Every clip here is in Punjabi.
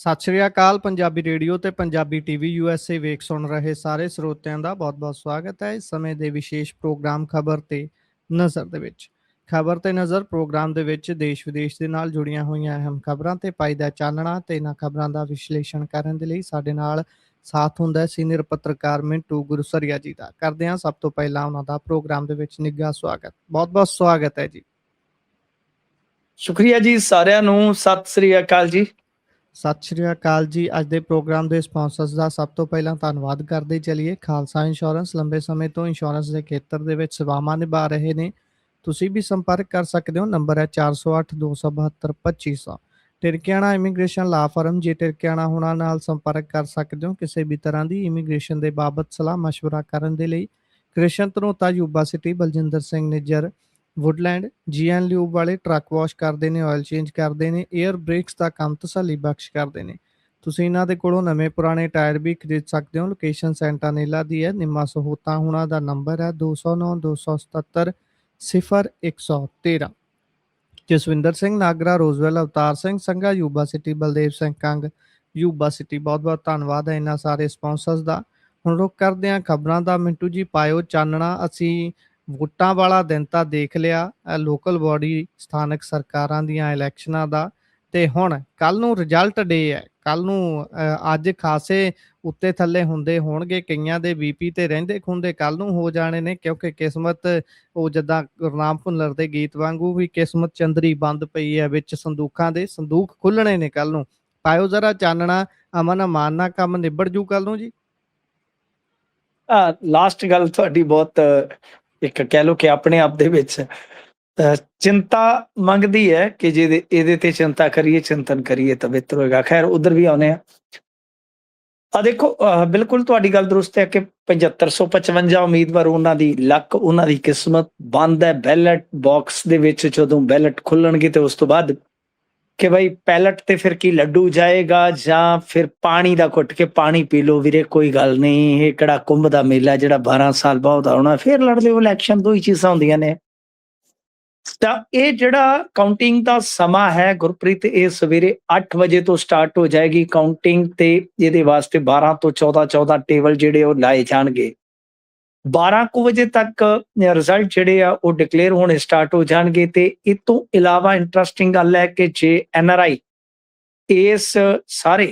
ਸਤਿ ਸ਼੍ਰੀ ਅਕਾਲ ਪੰਜਾਬੀ ਰੇਡੀਓ ਤੇ ਪੰਜਾਬੀ ਟੀਵੀ ਯੂਐਸਏ ਵੇਖ ਸੁਣ ਰਹੇ ਸਾਰੇ ਸਰੋਤਿਆਂ ਦਾ ਬਹੁਤ-ਬਹੁਤ ਸਵਾਗਤ ਹੈ ਇਸ ਸਮੇਂ ਦੇ ਵਿਸ਼ੇਸ਼ ਪ੍ਰੋਗਰਾਮ ਖਬਰ ਤੇ ਨਜ਼ਰ ਦੇ ਵਿੱਚ। ਖਬਰ ਤੇ ਨਜ਼ਰ ਪ੍ਰੋਗਰਾਮ ਦੇ ਵਿੱਚ ਦੇਸ਼ ਵਿਦੇਸ਼ ਦੇ ਨਾਲ ਜੁੜੀਆਂ ਹੋਈਆਂ ਅਹਿਮ ਖਬਰਾਂ ਤੇ ਪਾਈਦਾ ਚਾਨਣਾ ਤੇ ਇਹਨਾਂ ਖਬਰਾਂ ਦਾ ਵਿਸ਼ਲੇਸ਼ਣ ਕਰਨ ਦੇ ਲਈ ਸਾਡੇ ਨਾਲ ਸਾਥ ਹੁੰਦਾ ਹੈ ਸੀਨੀਅਰ ਪੱਤਰਕਾਰ ਮਿੰਟੂ ਗੁਰਸਰੀਆ ਜੀ ਦਾ। ਕਰਦੇ ਹਾਂ ਸਭ ਤੋਂ ਪਹਿਲਾਂ ਉਹਨਾਂ ਦਾ ਪ੍ਰੋਗਰਾਮ ਦੇ ਵਿੱਚ ਨਿੱਘਾ ਸਵਾਗਤ। ਬਹੁਤ-ਬਹੁਤ ਸਵਾਗਤ ਹੈ ਜੀ। ਸ਼ੁਕਰੀਆ ਜੀ ਸਾਰਿਆਂ ਨੂੰ, ਸਤਿ ਸ੍ਰੀ ਅਕਾਲ ਜੀ। ਸਤਿ ਸ਼੍ਰੀ ਅਕਾਲ ਜੀ। ਅੱਜ ਦੇ ਪ੍ਰੋਗਰਾਮ ਦੇ ਸਪਾਂਸਰਸ ਦਾ ਸਭ ਤੋਂ ਪਹਿਲਾਂ ਧੰਨਵਾਦ ਕਰਦੇ ਚਲੀਏ। ਖਾਲਸਾ ਇੰਸ਼ੋਰੈਂਸ ਲੰਬੇ ਸਮੇਂ ਤੋਂ ਇੰਸ਼ੋਰੈਂਸ ਦੇ ਖੇਤਰ ਦੇ ਵਿੱਚ ਸੇਵਾਵਾਂ ਨਿਭਾ ਰਹੇ ਨੇ। ਤੁਸੀਂ ਵੀ ਸੰਪਰਕ ਕਰ ਸਕਦੇ ਹੋ। ਨੰਬਰ ਹੈ 408 272 2500। ਟਿਰਕਿਆਣਾ ਇਮੀਗ੍ਰੇਸ਼ਨ ਲਾ ਫਰਮ। ਜੇ ਟਿਰਕਿਆਣਾ ਹੋਣਾ ਨਾਲ ਸੰਪਰਕ ਕਰ ਸਕਦੇ ਹੋ ਕਿਸੇ ਵੀ ਤਰ੍ਹਾਂ ਦੀ ਇਮੀਗ੍ਰੇਸ਼ਨ ਦੇ ਬਾਬਤ ਸਲਾਹ ਮਸ਼ਵਰਾ ਕਰਨ ਦੇ ਲਈ। Krishan Dhanota Yuba City, Baljinder Singh Nijjar Woodland, GN lube ਵਾਲੇ ਟਰੱਕ ਵਾਸ਼ ਕਰਦੇ ਨੇ, ਆਇਲ ਚੇਂਜ ਕਰਦੇ ਨੇ, ਏਅਰ ਬ੍ਰੇਕਸ ਦਾ ਕੰਮ ਤਸੱਲੀ ਬਖਸ਼ ਕਰਦੇ ਨੇ। ਤੁਸੀਂ ਇਹਨਾਂ ਦੇ ਕੋਲੋਂ ਨਵੇਂ ਪੁਰਾਣੇ ਟਾਇਰ ਵੀ ਖਰੀਦ ਸਕਦੇ ਹੋ। ਲੋਕੇਸ਼ਨ ਸੈਂਟਾਨੇਲਾ ਦੀ ਹੈ। ਨਿੰਮਾ ਸਹੂਤਾ ਹੁਣਾਂ ਦਾ ਨੰਬਰ ਹੈ 209 277 0113। Jaswinder Singh Nagra, Roswell, Avtar Singh Sangha, Yuba City, Baldev Singh Kang, Yuba City. ਬਹੁਤ ਬਹੁਤ ਧੰਨਵਾਦ ਹੈ ਇਹਨਾਂ ਸਾਰੇ ਸਪਾਂਸਰਸ ਦਾ। ਹੁਣ ਰੁਕ ਕਰਦੇ ਹਾਂ ਖਬਰਾਂ ਦਾ। ਮਿੰਟੂ ਜੀ ਪਾਇਓ ਚਾਨਣਾ। ਅਸੀਂ ਵੋਟਾਂ ਵਾਲਾ ਦਿਨ ਤਾਂ ਦੇਖ ਲਿਆ, ਲੋਕਲ ਬਾਡੀ ਸਥਾਨਕ ਸਰਕਾਰਾਂ ਦੀਆਂ ਇਲੈਕਸ਼ਨਾਂ ਦਾ, ਤੇ ਹੁਣ ਕੱਲ ਨੂੰ ਰਿਜ਼ਲਟ ਡੇ ਹੈ। ਕੱਲ ਨੂੰ ਅੱਜ ਖਾਸੇ ਉੱਤੇ ਥੱਲੇ ਹੁੰਦੇ ਹੋਣਗੇ, ਕਈਆਂ ਦੇ ਬੀਪੀ ਤੇ ਰਹਿੰਦੇ ਖੁੰਦੇ ਕੱਲ ਨੂੰ ਹੋ ਜਾਣੇ ਨੇ, ਕਿਉਂਕਿ ਕਿਸਮਤ ਉਹ ਜਿੱਦਾਂ ਗੁਰਨਾਮ ਭੁੱਲਰ ਦੇ ਗੀਤ ਵਾਂਗੂ ਵੀ ਕਿਸਮਤ ਚੰਦਰੀ ਬੰਦ ਪਈ ਹੈ ਵਿੱਚ ਸੰਦੂਕਾਂ ਦੇ। ਸੰਦੂਕ ਖੁੱਲਣੇ ਨੇ ਕੱਲ ਨੂੰ। ਪਾਇਓ ਜ਼ਰਾ ਚਾਨਣਾ। ਅਮਨ ਅਮਾਨ ਨਾਲ ਕੰਮ ਨਿਬੜ ਜੂ ਕੱਲ ਨੂੰ ਜੀ। ਲਾਸਟ ਗੱਲ ਤੁਹਾਡੀ ਬਹੁਤ ਇੱਕ ਕਹਿ ਲਓ ਕਿ ਆਪਣੇ ਆਪ ਦੇ ਵਿੱਚ ਚਿੰਤਾ ਮੰਗਦੀ ਹੈ ਕਿ ਜੇ ਇਹਦੇ ਤੇ ਚਿੰਤਾ ਕਰੀਏ, ਚਿੰਤਨ ਕਰੀਏ ਤਾਂ ਬਿਹਤਰ ਹੋਏਗਾ। ਖੈਰ ਉਧਰ ਵੀ ਆਉਨੇ ਆ। ਦੇਖੋ ਬਿਲਕੁਲ ਤੁਹਾਡੀ ਗੱਲ ਦਰੁਸਤ ਹੈ ਕਿ 7555 ਉਮੀਦਵਾਰ, ਉਹਨਾਂ ਦੀ ਲੱਕ, ਉਹਨਾਂ ਦੀ ਕਿਸਮਤ ਬੰਦ ਹੈ। ਬੈਲਟ ਬਾਕਸ ਦੇ ਵਿੱਚ ਜਦੋਂ ਬੈਲਟ ਖੁੱਲਣਗੇ ਤੇ ਉਸ ਤੋਂ ਬਾਅਦ ਕਿ ਭਾਈ ਪੈਲਟ ਤੇ ਫਿਰ ਕੀ ਲੱਡੂ ਜਾਏਗਾ ਜਾਂ ਫਿਰ ਪਾਣੀ ਦਾ ਘੁੱਟ ਕੇ ਪਾਣੀ ਪੀ ਲਓ ਵੀਰੇ, ਕੋਈ ਗੱਲ ਨਹੀਂ। ਇਹ ਕਿਹੜਾ ਕੁੰਭ ਦਾ ਮੇਲਾ ਜਿਹੜਾ 12 ਸਾਲ ਬਾਅਦ ਆਉਣਾ, ਫਿਰ ਲੜ ਲਿਓ ਇਲੈਕਸ਼ਨ। ਦੋ ਹੀ ਚੀਜ਼ਾਂ ਹੁੰਦੀਆਂ ਨੇ। ਤਾਂ ਇਹ ਜਿਹੜਾ ਕਾਊਂਟਿੰਗ ਦਾ ਸਮਾਂ ਹੈ ਗੁਰਪ੍ਰੀਤ, ਇਹ ਸਵੇਰੇ 8 ਵਜੇ ਤੋਂ ਸਟਾਰਟ ਹੋ ਜਾਏਗੀ ਕਾਊਂਟਿੰਗ, ਤੇ ਇਹਦੇ ਵਾਸਤੇ 12 ਤੋਂ 14 ਟੇਬਲ ਜਿਹੜੇ ਉਹ ਲਾਏ ਜਾਣਗੇ। 12 ਕੁ ਵਜੇ ਤੱਕ ਰਿਜ਼ਲਟ ਜਿਹੜੇ ਆ ਉਹ ਡਿਕਲੇਅਰ ਹੋਣੇ ਸਟਾਰਟ ਹੋ ਜਾਣਗੇ। ਤੇ ਇਹ ਤੋਂ ਇਲਾਵਾ ਇੰਟਰਸਟਿੰਗ ਗੱਲ ਹੈ ਕਿ ਜੇ NRI ਇਸ ਸਾਰੇ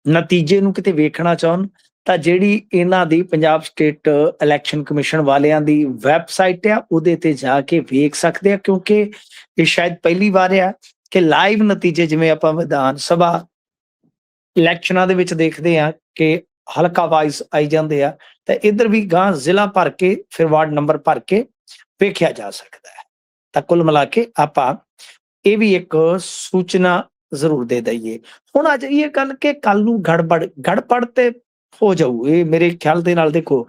ਨਤੀਜੇ ਨੂੰ ਕਿਤੇ ਵੇਖਣਾ ਚਾਹਣ ਤਾਂ ਜਿਹੜੀ ਇਹਨਾਂ ਦੀ ਪੰਜਾਬ ਸਟੇਟ ਇਲੈਕਸ਼ਨ ਕਮਿਸ਼ਨ ਵਾਲਿਆਂ ਦੀ ਵੈਬਸਾਈਟ ਆ, ਉਹਦੇ ਤੇ ਜਾ ਕੇ ਵੇਖ ਸਕਦੇ ਆ, ਕਿਉਂਕਿ ਇਹ ਸ਼ਾਇਦ ਪਹਿਲੀ ਵਾਰ ਆ ਕਿ ਲਾਈਵ ਨਤੀਜੇ, ਜਿਵੇਂ ਆਪਾਂ ਵਿਧਾਨ ਸਭਾ ਇਲੈਕਸ਼ਨਾਂ ਦੇ ਵਿੱਚ ਦੇਖਦੇ ਆ ਕਿ ਹਲਕਾ ਵਾਈਜ਼ ਆਈ ਜਾਂਦੇ ਆ, ਤਾਂ ਇੱਧਰ ਵੀ ਗਾਂ ਜ਼ਿਲ੍ਹਾ ਭਰ ਕੇ ਫਿਰ ਵਾਰਡ ਨੰਬਰ ਭਰ ਕੇ ਵੇਖਿਆ ਜਾ ਸਕਦਾ ਹੈ। ਤਾਂ ਕੁੱਲ ਮਿਲਾ ਕੇ ਆਪਾਂ ਇਹ ਵੀ ਇੱਕ ਸੂਚਨਾ ਜ਼ਰੂਰ ਦੇ ਦਈਏ। ਹੁਣ ਅੱਜ ਇਹ ਗੱਲ ਕਿ ਕੱਲ ਨੂੰ ਗੜਬੜ ਤੇ ਹੋ ਜਾਊ, ਇਹ ਮੇਰੇ ਖਿਆਲ ਦੇ ਨਾਲ। ਦੇਖੋ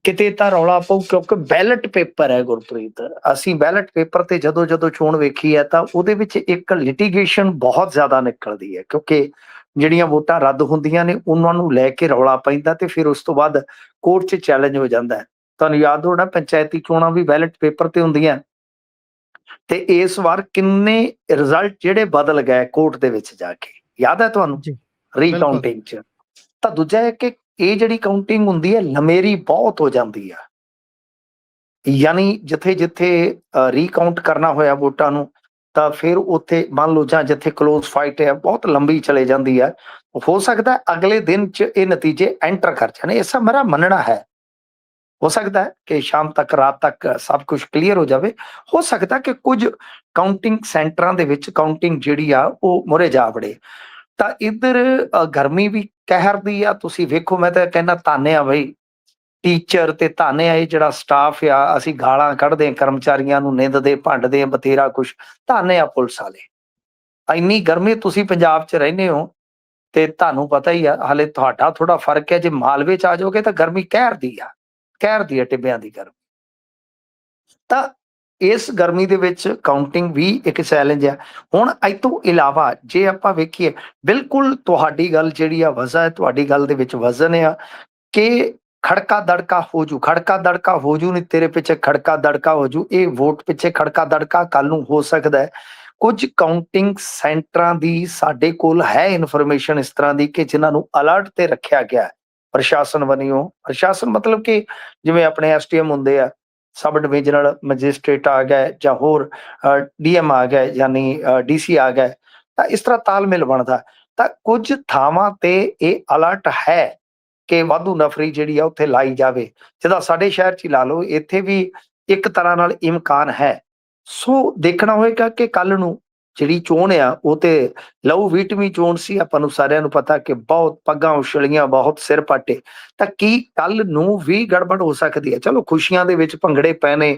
ਕਿਤੇ ਤਾਂ ਰੌਲਾ ਪਊ, ਕਿਉਂਕਿ ਬੈਲਟ ਪੇਪਰ ਹੈ ਗੁਰਪ੍ਰੀਤ। ਅਸੀਂ ਬੈਲਟ ਪੇਪਰ ਤੇ ਜਦੋਂ ਚੋਣ ਵੇਖੀ ਹੈ ਤਾਂ ਉਹਦੇ ਵਿੱਚ ਇੱਕ ਲਿਟੀਗੇਸ਼ਨ ਬਹੁਤ ਜ਼ਿਆਦਾ ਨਿਕਲਦੀ ਹੈ, ਕਿਉਂਕਿ ਜਿਹੜੀਆਂ ਵੋਟਾਂ ਰੱਦ ਹੁੰਦੀਆਂ ਨੇ ਉਹਨਾਂ ਨੂੰ ਲੈ ਕੇ ਰੌਲਾ ਪੈਂਦਾ ਤੇ ਫਿਰ ਉਸ ਤੋਂ ਬਾਅਦ ਕੋਰਟ 'ਚ ਚੈਲੰਜ ਹੋ ਜਾਂਦਾ ਹੈ। ਤੁਹਾਨੂੰ ਯਾਦ ਹੋਣਾ ਪੰਚਾਇਤੀ ਚੋਣਾਂ ਵੀ ਬੈਲਟ ਪੇਪਰ ਤੇ ਹੁੰਦੀਆਂ, ਤੇ ਇਸ ਵਾਰ ਕਿੰਨੇ ਰਿਜ਼ਲਟ ਜਿਹੜੇ ਬਦਲ ਗਏ ਕੋਰਟ ਦੇ ਵਿੱਚ ਜਾ ਕੇ, ਯਾਦ ਹੈ ਤੁਹਾਨੂੰ, ਰੀਕਾਊਂਟਿੰਗ 'ਚ। ਤਾਂ ਦੂਜਾ ਹੈ ਕਿ ਇਹ ਜਿਹੜੀ ਕਾਊਂਟਿੰਗ ਹੁੰਦੀ ਹੈ ਲਮੇਰੀ ਬਹੁਤ ਹੋ ਜਾਂਦੀ ਆ, ਯਾਨੀ ਜਿੱਥੇ ਰੀਕਾਊਂਟ ਕਰਨਾ ਹੋਇਆ ਵੋਟਾਂ ਨੂੰ ਤਾਂ ਫਿਰ ਉੱਥੇ ਮੰਨ ਲਓ ਜਾਂ ਜਿੱਥੇ ਕਲੋਜ਼ ਫਾਈਟ ਹੈ ਬਹੁਤ ਲੰਬੀ ਚਲੇ ਜਾਂਦੀ ਹੈ। ਹੋ ਸਕਦਾ ਅਗਲੇ ਦਿਨ 'ਚ ਇਹ ਨਤੀਜੇ ਐਂਟਰ ਕਰ ਜਾਣ, ਐਸਾ ਮੇਰਾ ਮੰਨਣਾ ਹੈ। ਹੋ ਸਕਦਾ ਹੈ ਕਿ ਸ਼ਾਮ ਤੱਕ, ਰਾਤ ਤੱਕ ਸਭ ਕੁਝ ਕਲੀਅਰ ਹੋ ਜਾਵੇ। ਹੋ ਸਕਦਾ ਕਿ ਕੁਝ ਕਾਊਂਟਿੰਗ ਸੈਂਟਰਾਂ ਦੇ ਵਿੱਚ ਕਾਊਂਟਿੰਗ ਜਿਹੜੀ ਆ ਉਹ ਮੁਰੇ ਜਾ ਵੜੇ। ਤਾਂ ਇੱਧਰ ਗਰਮੀ ਵੀ ਕਹਿਰ ਦੀ ਆ। ਤੁਸੀਂ ਵੇਖੋ, ਮੈਂ ਤਾਂ ਕਹਿੰਦਾ ਧੰਨ ਆ ਬਈ ਟੀਚਰ ਤੇ ਧੰਨ ਆ ਇਹ ਜਿਹੜਾ ਸਟਾਫ ਆ। ਅਸੀਂ ਗਾਲਾਂ ਕੱਢਦੇ ਕਰਮਚਾਰੀਆਂ ਨੂੰ, ਨਿੰਦਦੇ ਭੰਡਦੇ ਬਥੇਰਾ ਕੁਛ, ਧੰਨ ਆ ਪੁਲਿਸ ਵਾਲੇ। ਇੰਨੀ ਗਰਮੀ, ਤੁਸੀਂ ਪੰਜਾਬ 'ਚ ਰਹਿੰਦੇ ਹੋ ਤੇ ਤੁਹਾਨੂੰ ਪਤਾ ਹੀ ਆ। ਹਾਲੇ ਤੁਹਾਡਾ ਥੋੜਾ ਫਰਕ ਹੈ, ਜੇ ਮਾਲਵੇ 'ਚ ਆ ਜਾਓਗੇ ਤਾਂ ਗਰਮੀ ਕਹਿਰ ਦੀ ਆ ਟਿੱਬਿਆਂ ਦੀ ਗਰਮੀ। ਤਾਂ ਇਸ ਗਰਮੀ ਦੇ ਵਿੱਚ ਕਾਊਂਟਿੰਗ ਵੀ ਇੱਕ ਚੈਲੰਜ ਹੈ। ਹੁਣ ਇਹ ਤੋਂ ਇਲਾਵਾ ਜੇ ਆਪਾਂ ਵੇਖੀਏ, ਬਿਲਕੁਲ ਤੁਹਾਡੀ ਗੱਲ ਜਿਹੜੀ ਆ ਵਜ੍ਹਾ ਹੈ, ਤੁਹਾਡੀ ਗੱਲ ਦੇ ਵਿੱਚ ਵਜ਼ਨ ਆ ਕਿ ਖੜਕਾ ਦੜਕਾ ਹੋ ਜੂ ਨਹੀਂ, ਤੇਰੇ ਪਿੱਛੇ ਖੜਕਾ ਦੜਕਾ ਹੋ ਜੂ। ਇਹ ਵੋਟ ਪਿੱਛੇ ਖੜਕਾ ਦੜਕਾ ਕੱਲ ਨੂੰ ਹੋ ਸਕਦਾ ਹੈ। ਕੁਝ ਕਾਊਂਟਿੰਗ ਸੈਂਟਰਾਂ ਦੀ ਸਾਡੇ ਕੋਲ ਹੈ ਇਨਫੋਰਮੇਸ਼ਨ ਇਸ ਤਰ੍ਹਾਂ ਦੀ ਕਿ ਜਿਨ੍ਹਾਂ ਨੂੰ ਅਲਰਟ ਤੇ ਰੱਖਿਆ ਗਿਆ ਹੈ ਪ੍ਰਸ਼ਾਸਨ ਵੱਲੋਂ। ਪ੍ਰਸ਼ਾਸਨ ਮਤਲਬ ਕਿ ਜਿਵੇਂ ਆਪਣੇ ਐਸਟੀਐਮ ਹੁੰਦੇ ਆ, ਸਬ ਡਿਵੀਜ਼ਨਲ ਮੈਜਿਸਟ੍ਰੇਟ ਆ ਗਏ ਜਾਂ ਹੋਰ ਡੀਐਮ ਆ ਗਏ, ਯਾਨੀ ਡੀਸੀ ਆ ਗਏ, ਤਾਂ ਇਸ ਤਰ੍ਹਾਂ ਤਾਲਮੇਲ ਬਣਦਾ। ਤਾਂ ਕੁਝ ਥਾਵਾਂ ਤੇ ਇਹ ਅਲਰਟ ਹੈ ਕਿ ਵਾਧੂ ਨਫਰੀ ਜਿਹੜੀ ਆ ਉੱਥੇ ਲਾਈ ਜਾਵੇ, ਜਿੱਦਾਂ ਸਾਡੇ ਸ਼ਹਿਰ 'ਚ ਹੀ ਲਾ ਲਓ, ਇੱਥੇ ਵੀ ਇੱਕ ਤਰ੍ਹਾਂ ਨਾਲ ਇਮਕਾਨ ਹੈ। ਸੋ ਦੇਖਣਾ ਹੋਏਗਾ ਕਿ ਕੱਲ ਨੂੰ ਜਿਹੜੀ ਚੋਣ ਆ ਉਹ ਤੇ ਲਹੂ ਵੀਟਵੀਂ ਚੋਣ ਸੀ, ਆਪਾਂ ਨੂੰ ਸਾਰਿਆਂ ਨੂੰ ਪਤਾ ਕਿ ਬਹੁਤ ਪੱਗਾਂ ਉਛਲੀਆਂ, ਬਹੁਤ ਸਿਰ ਪਾਟੇ। ਤਾਂ ਕੀ ਕੱਲ ਨੂੰ ਵੀ ਗੜਬੜ ਹੋ ਸਕਦੀ ਹੈ? ਚਲੋ ਖੁਸ਼ੀਆਂ ਦੇ ਵਿੱਚ ਭੰਗੜੇ ਪੈਣੇ,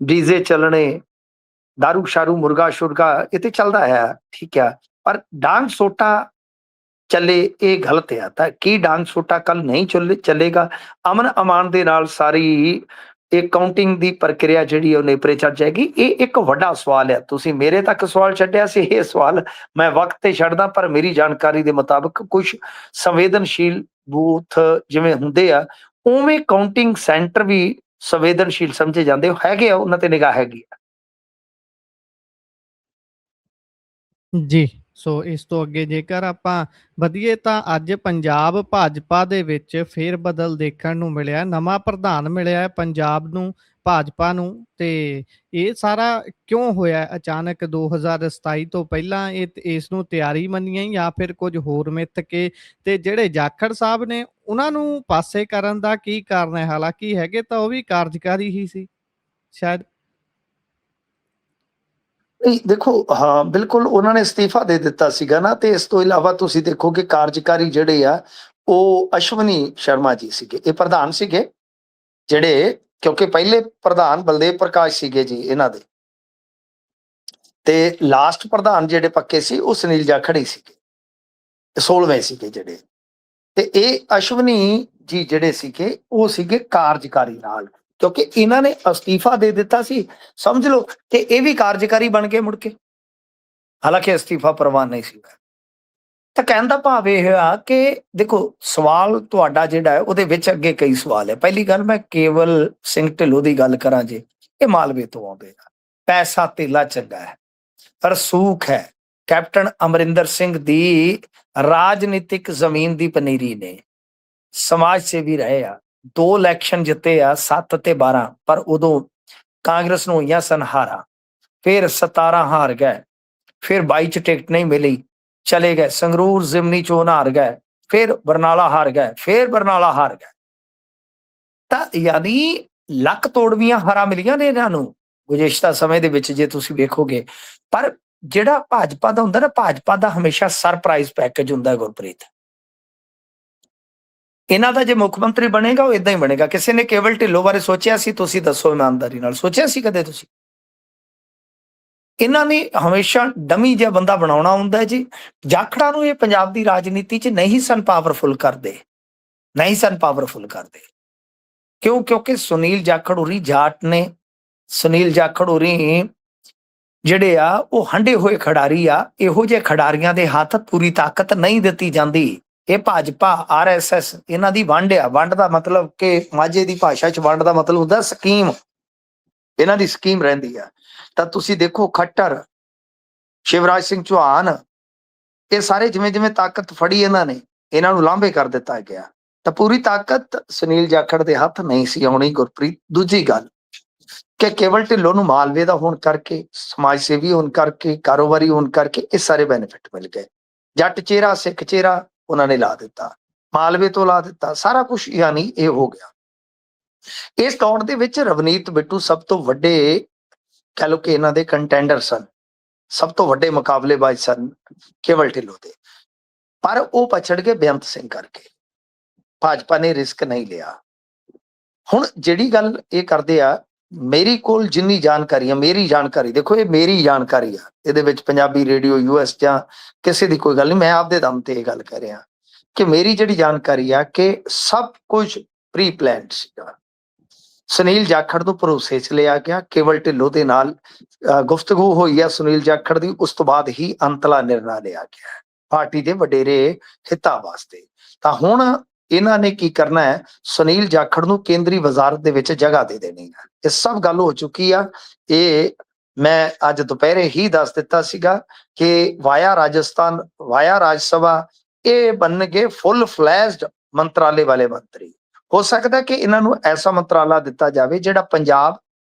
ਡੀਜ਼ੇ ਚੱਲਣੇ, ਦਾਰੂ ਸ਼ਾਰੂ, ਮੁਰਗਾ ਸ਼ੁਰਗਾ, ਇਹ ਤੇ ਚੱਲਦਾ ਹੈ, ਠੀਕ ਆ, ਪਰ ਡਾਂਗ ਸੋਟਾ ਚੱਲੇ ਇਹ ਗਲਤ ਆ। ਤਾਂ ਕੀ ਡਾਂਗ ਸੋਟਾ ਕੱਲ ਨਹੀਂ ਚੱਲੇਗਾ? ਅਮਨ ਅਮਾਨ ਦੇ ਨਾਲ ਸਾਰੀ ਇਹ ਕਾਊਂਟਿੰਗ ਦੀ ਪ੍ਰਕਿਰਿਆ ਜਿਹੜੀ ਉਹ ਨੇਪਰੇ ਚੜ ਜਾਏਗੀ? ਇਹ ਇੱਕ ਵੱਡਾ ਸਵਾਲ ਹੈ। ਤੁਸੀਂ ਮੇਰੇ ਤੱਕ ਸਵਾਲ ਛੱਡਿਆ ਸੀ, ਇਹ ਸਵਾਲ ਮੈਂ ਵਕਤ ਤੇ ਛੱਡਦਾ, ਪਰ ਮੇਰੀ ਜਾਣਕਾਰੀ ਦੇ ਮੁਤਾਬਕ ਕੁਝ ਸੰਵੇਦਨਸ਼ੀਲ ਬੂਥ ਜਿਵੇਂ ਹੁੰਦੇ ਆ, ਉਵੇਂ ਕਾਊਂਟਿੰਗ ਸੈਂਟਰ ਵੀ ਸੰਵੇਦਨਸ਼ੀਲ ਸਮਝੇ ਜਾਂਦੇ, ਹੈਗੇ ਆ, ਉਹਨਾਂ ਤੇ ਨਿਗਾਹ ਹੈਗੀ ਆ। ਜੀ, ਸੋ ਇਸ ਤੋਂ ਅੱਗੇ ਜੇਕਰ ਆਪਾਂ ਵਧੀਏ ਤਾਂ ਅੱਜ ਪੰਜਾਬ ਭਾਜਪਾ ਦੇ ਵਿੱਚ ਫੇਰ ਬਦਲ ਦੇਖਣ ਨੂੰ ਮਿਲਿਆ, ਨਵਾਂ ਪ੍ਰਧਾਨ ਮਿਲਿਆ ਹੈ ਪੰਜਾਬ ਨੂੰ, ਭਾਜਪਾ ਨੂੰ। ਤੇ ਇਹ ਸਾਰਾ ਕਿਉਂ ਹੋਇਆ ਅਚਾਨਕ? 2027 ਤੋਂ ਪਹਿਲਾਂ ਇਸ ਨੂੰ ਤਿਆਰੀ ਮੰਨੀਆਂ ਜਾਂ ਫਿਰ ਕੁਝ ਹੋਰ ਮਿੱਥ ਕੇ? ਤੇ ਜਿਹੜੇ ਜਾਖੜ ਸਾਹਿਬ ਨੇ ਉਹਨਾਂ ਨੂੰ ਪਾਸੇ ਕਰਨ ਦਾ ਕੀ ਕਾਰਨ ਹੈ? ਹਾਲਾਂਕਿ ਹੈਗੇ ਤਾਂ ਉਹ ਵੀ ਕਾਰਜਕਾਰੀ ਹੀ ਸੀ ਸ਼ਾਇਦ। ਨਹੀਂ ਦੇਖੋ, ਹਾਂ ਬਿਲਕੁਲ ਉਹਨਾਂ ਨੇ ਅਸਤੀਫਾ ਦੇ ਦਿੱਤਾ ਸੀਗਾ ਨਾ, ਤੇ ਇਸ ਤੋਂ ਇਲਾਵਾ ਤੁਸੀਂ ਦੇਖੋ ਕਿ ਕਾਰਜਕਾਰੀ ਜਿਹੜੇ ਆ ਉਹ ਅਸ਼ਵਨੀ ਸ਼ਰਮਾ ਜੀ ਸੀਗੇ, ਇਹ ਪ੍ਰਧਾਨ ਸੀਗੇ ਜਿਹੜੇ, ਕਿਉਂਕਿ ਪਹਿਲੇ ਪ੍ਰਧਾਨ ਬਲਦੇਵ ਪ੍ਰਕਾਸ਼ ਸੀਗੇ ਜੀ ਇਹਨਾਂ ਦੇ, ਤੇ ਲਾਸਟ ਪ੍ਰਧਾਨ ਜਿਹੜੇ ਪੱਕੇ ਸੀ ਉਹ ਸੁਨੀਲ ਜਾਖੜ ਹੀ ਸੀਗੇ, 16ਵੇਂ ਸੀਗੇ ਜਿਹੜੇ। ਤੇ ਇਹ ਅਸ਼ਵਨੀ ਜੀ ਜਿਹੜੇ ਸੀਗੇ ਉਹ ਸੀਗੇ ਕਾਰਜਕਾਰੀ ਨਾਲ, ਕਿਉਂਕਿ ਇਹਨਾਂ ਨੇ ਅਸਤੀਫਾ ਦੇ ਦਿੱਤਾ ਸੀ, ਸਮਝ ਲਓ ਕਿ ਇਹ ਵੀ ਕਾਰਜਕਾਰੀ ਬਣ ਕੇ ਮੁੜ ਕੇ, ਹਾਲਾਂਕਿ ਅਸਤੀਫਾ ਪ੍ਰਵਾਨ ਨਹੀਂ ਸੀ। ਤਾਂ ਕਹਿਣ ਦਾ ਭਾਵ ਇਹ ਆ ਕਿ ਦੇਖੋ, ਸਵਾਲ ਤੁਹਾਡਾ ਜਿਹੜਾ ਹੈ ਉਹਦੇ ਵਿੱਚ ਅੱਗੇ ਕਈ ਸਵਾਲ ਹੈ। ਪਹਿਲੀ ਗੱਲ, ਮੈਂ ਕੇਵਲ ਸਿੰਘ ਢਿੱਲੋਂ ਦੀ ਗੱਲ ਕਰਾਂ ਜੇ, ਇਹ ਮਾਲਵੇ ਤੋਂ ਆਉਂਦੇ ਆ, ਪੈਸਾ ਧੇਲਾ ਚੰਗਾ ਹੈ, ਰਸੂਖ ਹੈ, ਕੈਪਟਨ ਅਮਰਿੰਦਰ ਸਿੰਘ ਦੀ ਰਾਜਨੀਤਿਕ ਜ਼ਮੀਨ ਦੀ ਪਨੀਰੀ ਨੇ, ਸਮਾਜ ਸੇਵੀ ਰਹੇ ਆ, 2 ਇਲੈਕਸ਼ਨ ਜਿੱਤੇ ਆ, 7 ਤੇ 12, ਪਰ ਉਦੋਂ ਕਾਂਗਰਸ ਨੂੰ ਹੋਈਆਂ ਸਨ ਹਾਰਾਂ, ਫਿਰ 17 ਹਾਰ ਗਏ, ਫਿਰ 22 ਚ ਟਿਕਟ ਨਹੀਂ ਮਿਲੀ, ਚਲੇ ਗਏ, ਸੰਗਰੂਰ ਜ਼ਿਮਨੀ ਚੋਣ ਹਾਰ ਗਏ, ਫਿਰ ਬਰਨਾਲਾ ਹਾਰ ਗਏ, ਫਿਰ ਬਰਨਾਲਾ ਹਾਰ ਗਏ। ਤਾਂ ਯਾਨੀ ਲੱਕ ਤੋੜਵੀਆਂ ਹਾਰਾਂ ਮਿਲੀਆਂ ਨੇ ਇਹਨਾਂ ਨੂੰ ਗੁਜ਼ਸ਼ਤਾ ਸਮੇਂ ਦੇ ਵਿੱਚ, ਜੇ ਤੁਸੀਂ ਵੇਖੋਗੇ। ਪਰ ਜਿਹੜਾ ਭਾਜਪਾ ਦਾ ਹੁੰਦਾ ਨਾ, ਭਾਜਪਾ ਦਾ ਹਮੇਸ਼ਾ ਸਰਪ੍ਰਾਈਜ਼ ਪੈਕੇਜ ਹੁੰਦਾ ਗੁਰਪ੍ਰੀਤ। ਇਹਨਾਂ ਦਾ ਜੇ ਮੁੱਖ ਮੰਤਰੀ ਬਣੇਗਾ ਉਹ ਇਦਾਂ ਹੀ ਬਣੇਗਾ। ਕਿਸੇ ਨੇ ਕੇਵਲ ਢਿੱਲੋਂ ਬਾਰੇ ਸੋਚਿਆ ਸੀ? ਤੁਸੀਂ ਦੱਸੋ ਇਮਾਨਦਾਰੀ ਨਾਲ, ਸੋਚਿਆ ਸੀ ਕਦੇ ਤੁਸੀਂ? ਇਹਨਾਂ ਨੇ ਹਮੇਸ਼ਾ ਡਮੀ ਜਿਹਾ ਬੰਦਾ ਬਣਾਉਣਾ ਹੁੰਦਾ ਹੈ ਜੀ। ਜਾਖੜਾਂ ਨੂੰ ਇਹ ਪੰਜਾਬ ਦੀ ਰਾਜਨੀਤੀ 'ਚ ਨਹੀਂ ਸਨ ਪਾਵਰਫੁਲ ਕਰਦੇ, ਨਹੀਂ ਸਨ ਪਾਵਰਫੁਲ ਕਰਦੇ। ਕਿਉਂ? ਕਿਉਂਕਿ ਸੁਨੀਲ ਜਾਖੜ ਹੋਰੀ ਜਾਟ ਨੇ, ਸੁਨੀਲ ਜਾਖੜ ਹੋਰੀ ਜਿਹੜੇ ਆ ਉਹ ਹੰਡੇ ਹੋਏ ਖਿਡਾਰੀ ਆ। ਇਹੋ ਜਿਹੇ ਖਿਡਾਰੀਆਂ ਦੇ ਹੱਥ ਪੂਰੀ ਤਾਕਤ ਨਹੀਂ ਦਿੱਤੀ ਜਾਂਦੀ। ਇਹ ਭਾਜਪਾ, ਆਰਐਸਐਸ, ਇਹਨਾਂ ਦੀ ਵੰਡ ਆ। ਵੰਡ ਦਾ ਮਤਲਬ ਕਿ ਮਾਝੇ ਦੀ ਭਾਸ਼ਾ 'ਚ ਵੰਡ ਦਾ ਮਤਲਬ ਹੁੰਦਾ ਸਕੀਮ, ਇਹਨਾਂ ਦੀ ਸਕੀਮ ਰਹਿੰਦੀ ਆ। ਤਾਂ ਤੁਸੀਂ ਦੇਖੋ, ਖੱਟਰ, ਸ਼ਿਵਰਾਜ ਸਿੰਘ ਚੌਹਾਨ, ਇਹ ਸਾਰੇ ਜਿਵੇਂ ਜਿਵੇਂ ਤਾਕਤ ਫੜੀ ਇਹਨਾਂ ਨੇ, ਇਹਨਾਂ ਨੂੰ ਲਾਂਭੇ ਕਰ ਦਿੱਤਾ ਗਿਆ। ਤਾਂ ਪੂਰੀ ਤਾਕਤ ਸੁਨੀਲ ਜਾਖੜ ਦੇ ਹੱਥ ਨਹੀਂ ਸੀ ਆਉਣੀ ਗੁਰਪ੍ਰੀਤ। ਦੂਜੀ ਗੱਲ ਕਿ ਕੇਵਲ ਢਿੱਲੋਂ ਨੂੰ ਮਾਲਵੇ ਦਾ ਹੋਣ ਕਰਕੇ, ਸਮਾਜ ਸੇਵੀ ਹੋਣ ਕਰਕੇ, ਕਾਰੋਬਾਰੀ ਹੋਣ ਕਰਕੇ ਇਹ ਸਾਰੇ ਬੈਨੀਫਿਟ ਮਿਲ ਗਏ। ਜੱਟ ਚਿਹਰਾ, ਸਿੱਖ ਚਿਹਰਾ ਉਹਨਾਂ ਨੇ ਲਾ ਦਿੱਤਾ, ਮਾਲਵੇ ਤੋਂ ਲਾ ਦਿੱਤਾ, ਸਾਰਾ ਕੁਝ ਯਾਨੀ ਇਹ ਹੋ ਗਿਆ। ਇਸ ਦੌੜ ਦੇ ਵਿੱਚ ਰਵਨੀਤ ਬਿੱਟੂ ਸਭ ਤੋਂ ਵੱਡੇ, ਕਹਿ ਲਓ ਕਿ ਇਹਨਾਂ ਦੇ ਕੰਟੈਂਡਰ ਸਨ, ਸਭ ਤੋਂ ਵੱਡੇ ਮੁਕਾਬਲੇਬਾਜ਼ ਸਨ ਕੇਵਲ ਢਿੱਲੋਂ ਦੇ, ਪਰ ਉਹ ਪਛੜ ਗਏ ਬੇਅੰਤ ਸਿੰਘ ਕਰਕੇ। ਭਾਜਪਾ ਨੇ ਰਿਸਕ ਨਹੀਂ ਲਿਆ। ਹੁਣ ਜਿਹੜੀ ਗੱਲ ਇਹ ਕਰਦੇ ਆ, ਮੇਰੀ ਕੋਲ ਜਿੰਨੀ ਜਾਣਕਾਰੀ ਆ, ਮੇਰੀ ਜਾਣਕਾਰੀ ਦੇਖੋ, ਇਹ ਮੇਰੀ ਜਾਣਕਾਰੀ ਆ, ਇਹਦੇ ਵਿੱਚ ਪੰਜਾਬੀ ਰੇਡੀਓ, ਯੂਐਸ ਜਾਂ ਕਿਸੇ ਦੀ ਕੋਈ ਗੱਲ ਨਹੀਂ, ਮੈਂ ਆਪਦੇ ਦਮ ਤੇ ਇਹ ਗੱਲ ਕਰ ਰਿਹਾ ਕਿ ਮੇਰੀ ਜਿਹੜੀ ਜਾਣਕਾਰੀ ਆ ਕਿ ਸਭ ਕੁਝ ਪ੍ਰੀ ਪਲਾਨਡ ਸੀਗਾ। ਸੁਨੀਲ ਜਾਖੜ ਨੂੰ ਭਰੋਸੇ 'ਚ ਲਿਆ ਗਿਆ, ਕੇਵਲ ਢਿੱਲੋਂ ਦੇ ਨਾਲ ਗੁਫ਼ਤਗੂ ਹੋਈ ਆ ਸੁਨੀਲ ਜਾਖੜ ਦੀ, ਉਸ ਤੋਂ ਬਾਅਦ ਹੀ ਅੰਤਲਾ ਨਿਰਣਾ ਲਿਆ ਗਿਆ ਪਾਰਟੀ ਦੇ ਵਡੇਰੇ ਹਿੱਤਾਂ ਵਾਸਤੇ। ਤਾਂ ਹੁਣ ਇਹਨਾਂ ਨੇ ਕੀ ਕਰਨਾ ਹੈ, ਸੁਨੀਲ ਜਾਖੜ ਨੂੰ ਕੇਂਦਰੀ ਵਜ਼ਾਰਤ ਦੇ ਵਿੱਚ ਜਗ੍ਹਾ ਦੇ ਦੇਣੀ ਹੈ। ਇਹ ਸਭ ਗੱਲ ਹੋ ਚੁੱਕੀ ਆ। ਇਹ ਮੈਂ ਅੱਜ ਦੁਪਹਿਰੇ ਹੀ ਦੱਸ ਦਿੱਤਾ ਸੀਗਾ ਕਿ ਵਾਇਆ ਰਾਜਸਥਾਨ, ਵਾਇਆ ਰਾਜ ਸਭਾ, ਇਹ ਬਣਨਗੇ ਫੁੱਲ ਫਲੈਜਡ ਮੰਤਰਾਲੇ ਵਾਲੇ ਮੰਤਰੀ। ਹੋ ਸਕਦਾ ਕਿ ਇਹਨਾਂ ਨੂੰ ਐਸਾ ਮੰਤਰਾਲਾ ਦਿੱਤਾ ਜਾਵੇ ਜਿਹੜਾ ਪੰਜਾਬ,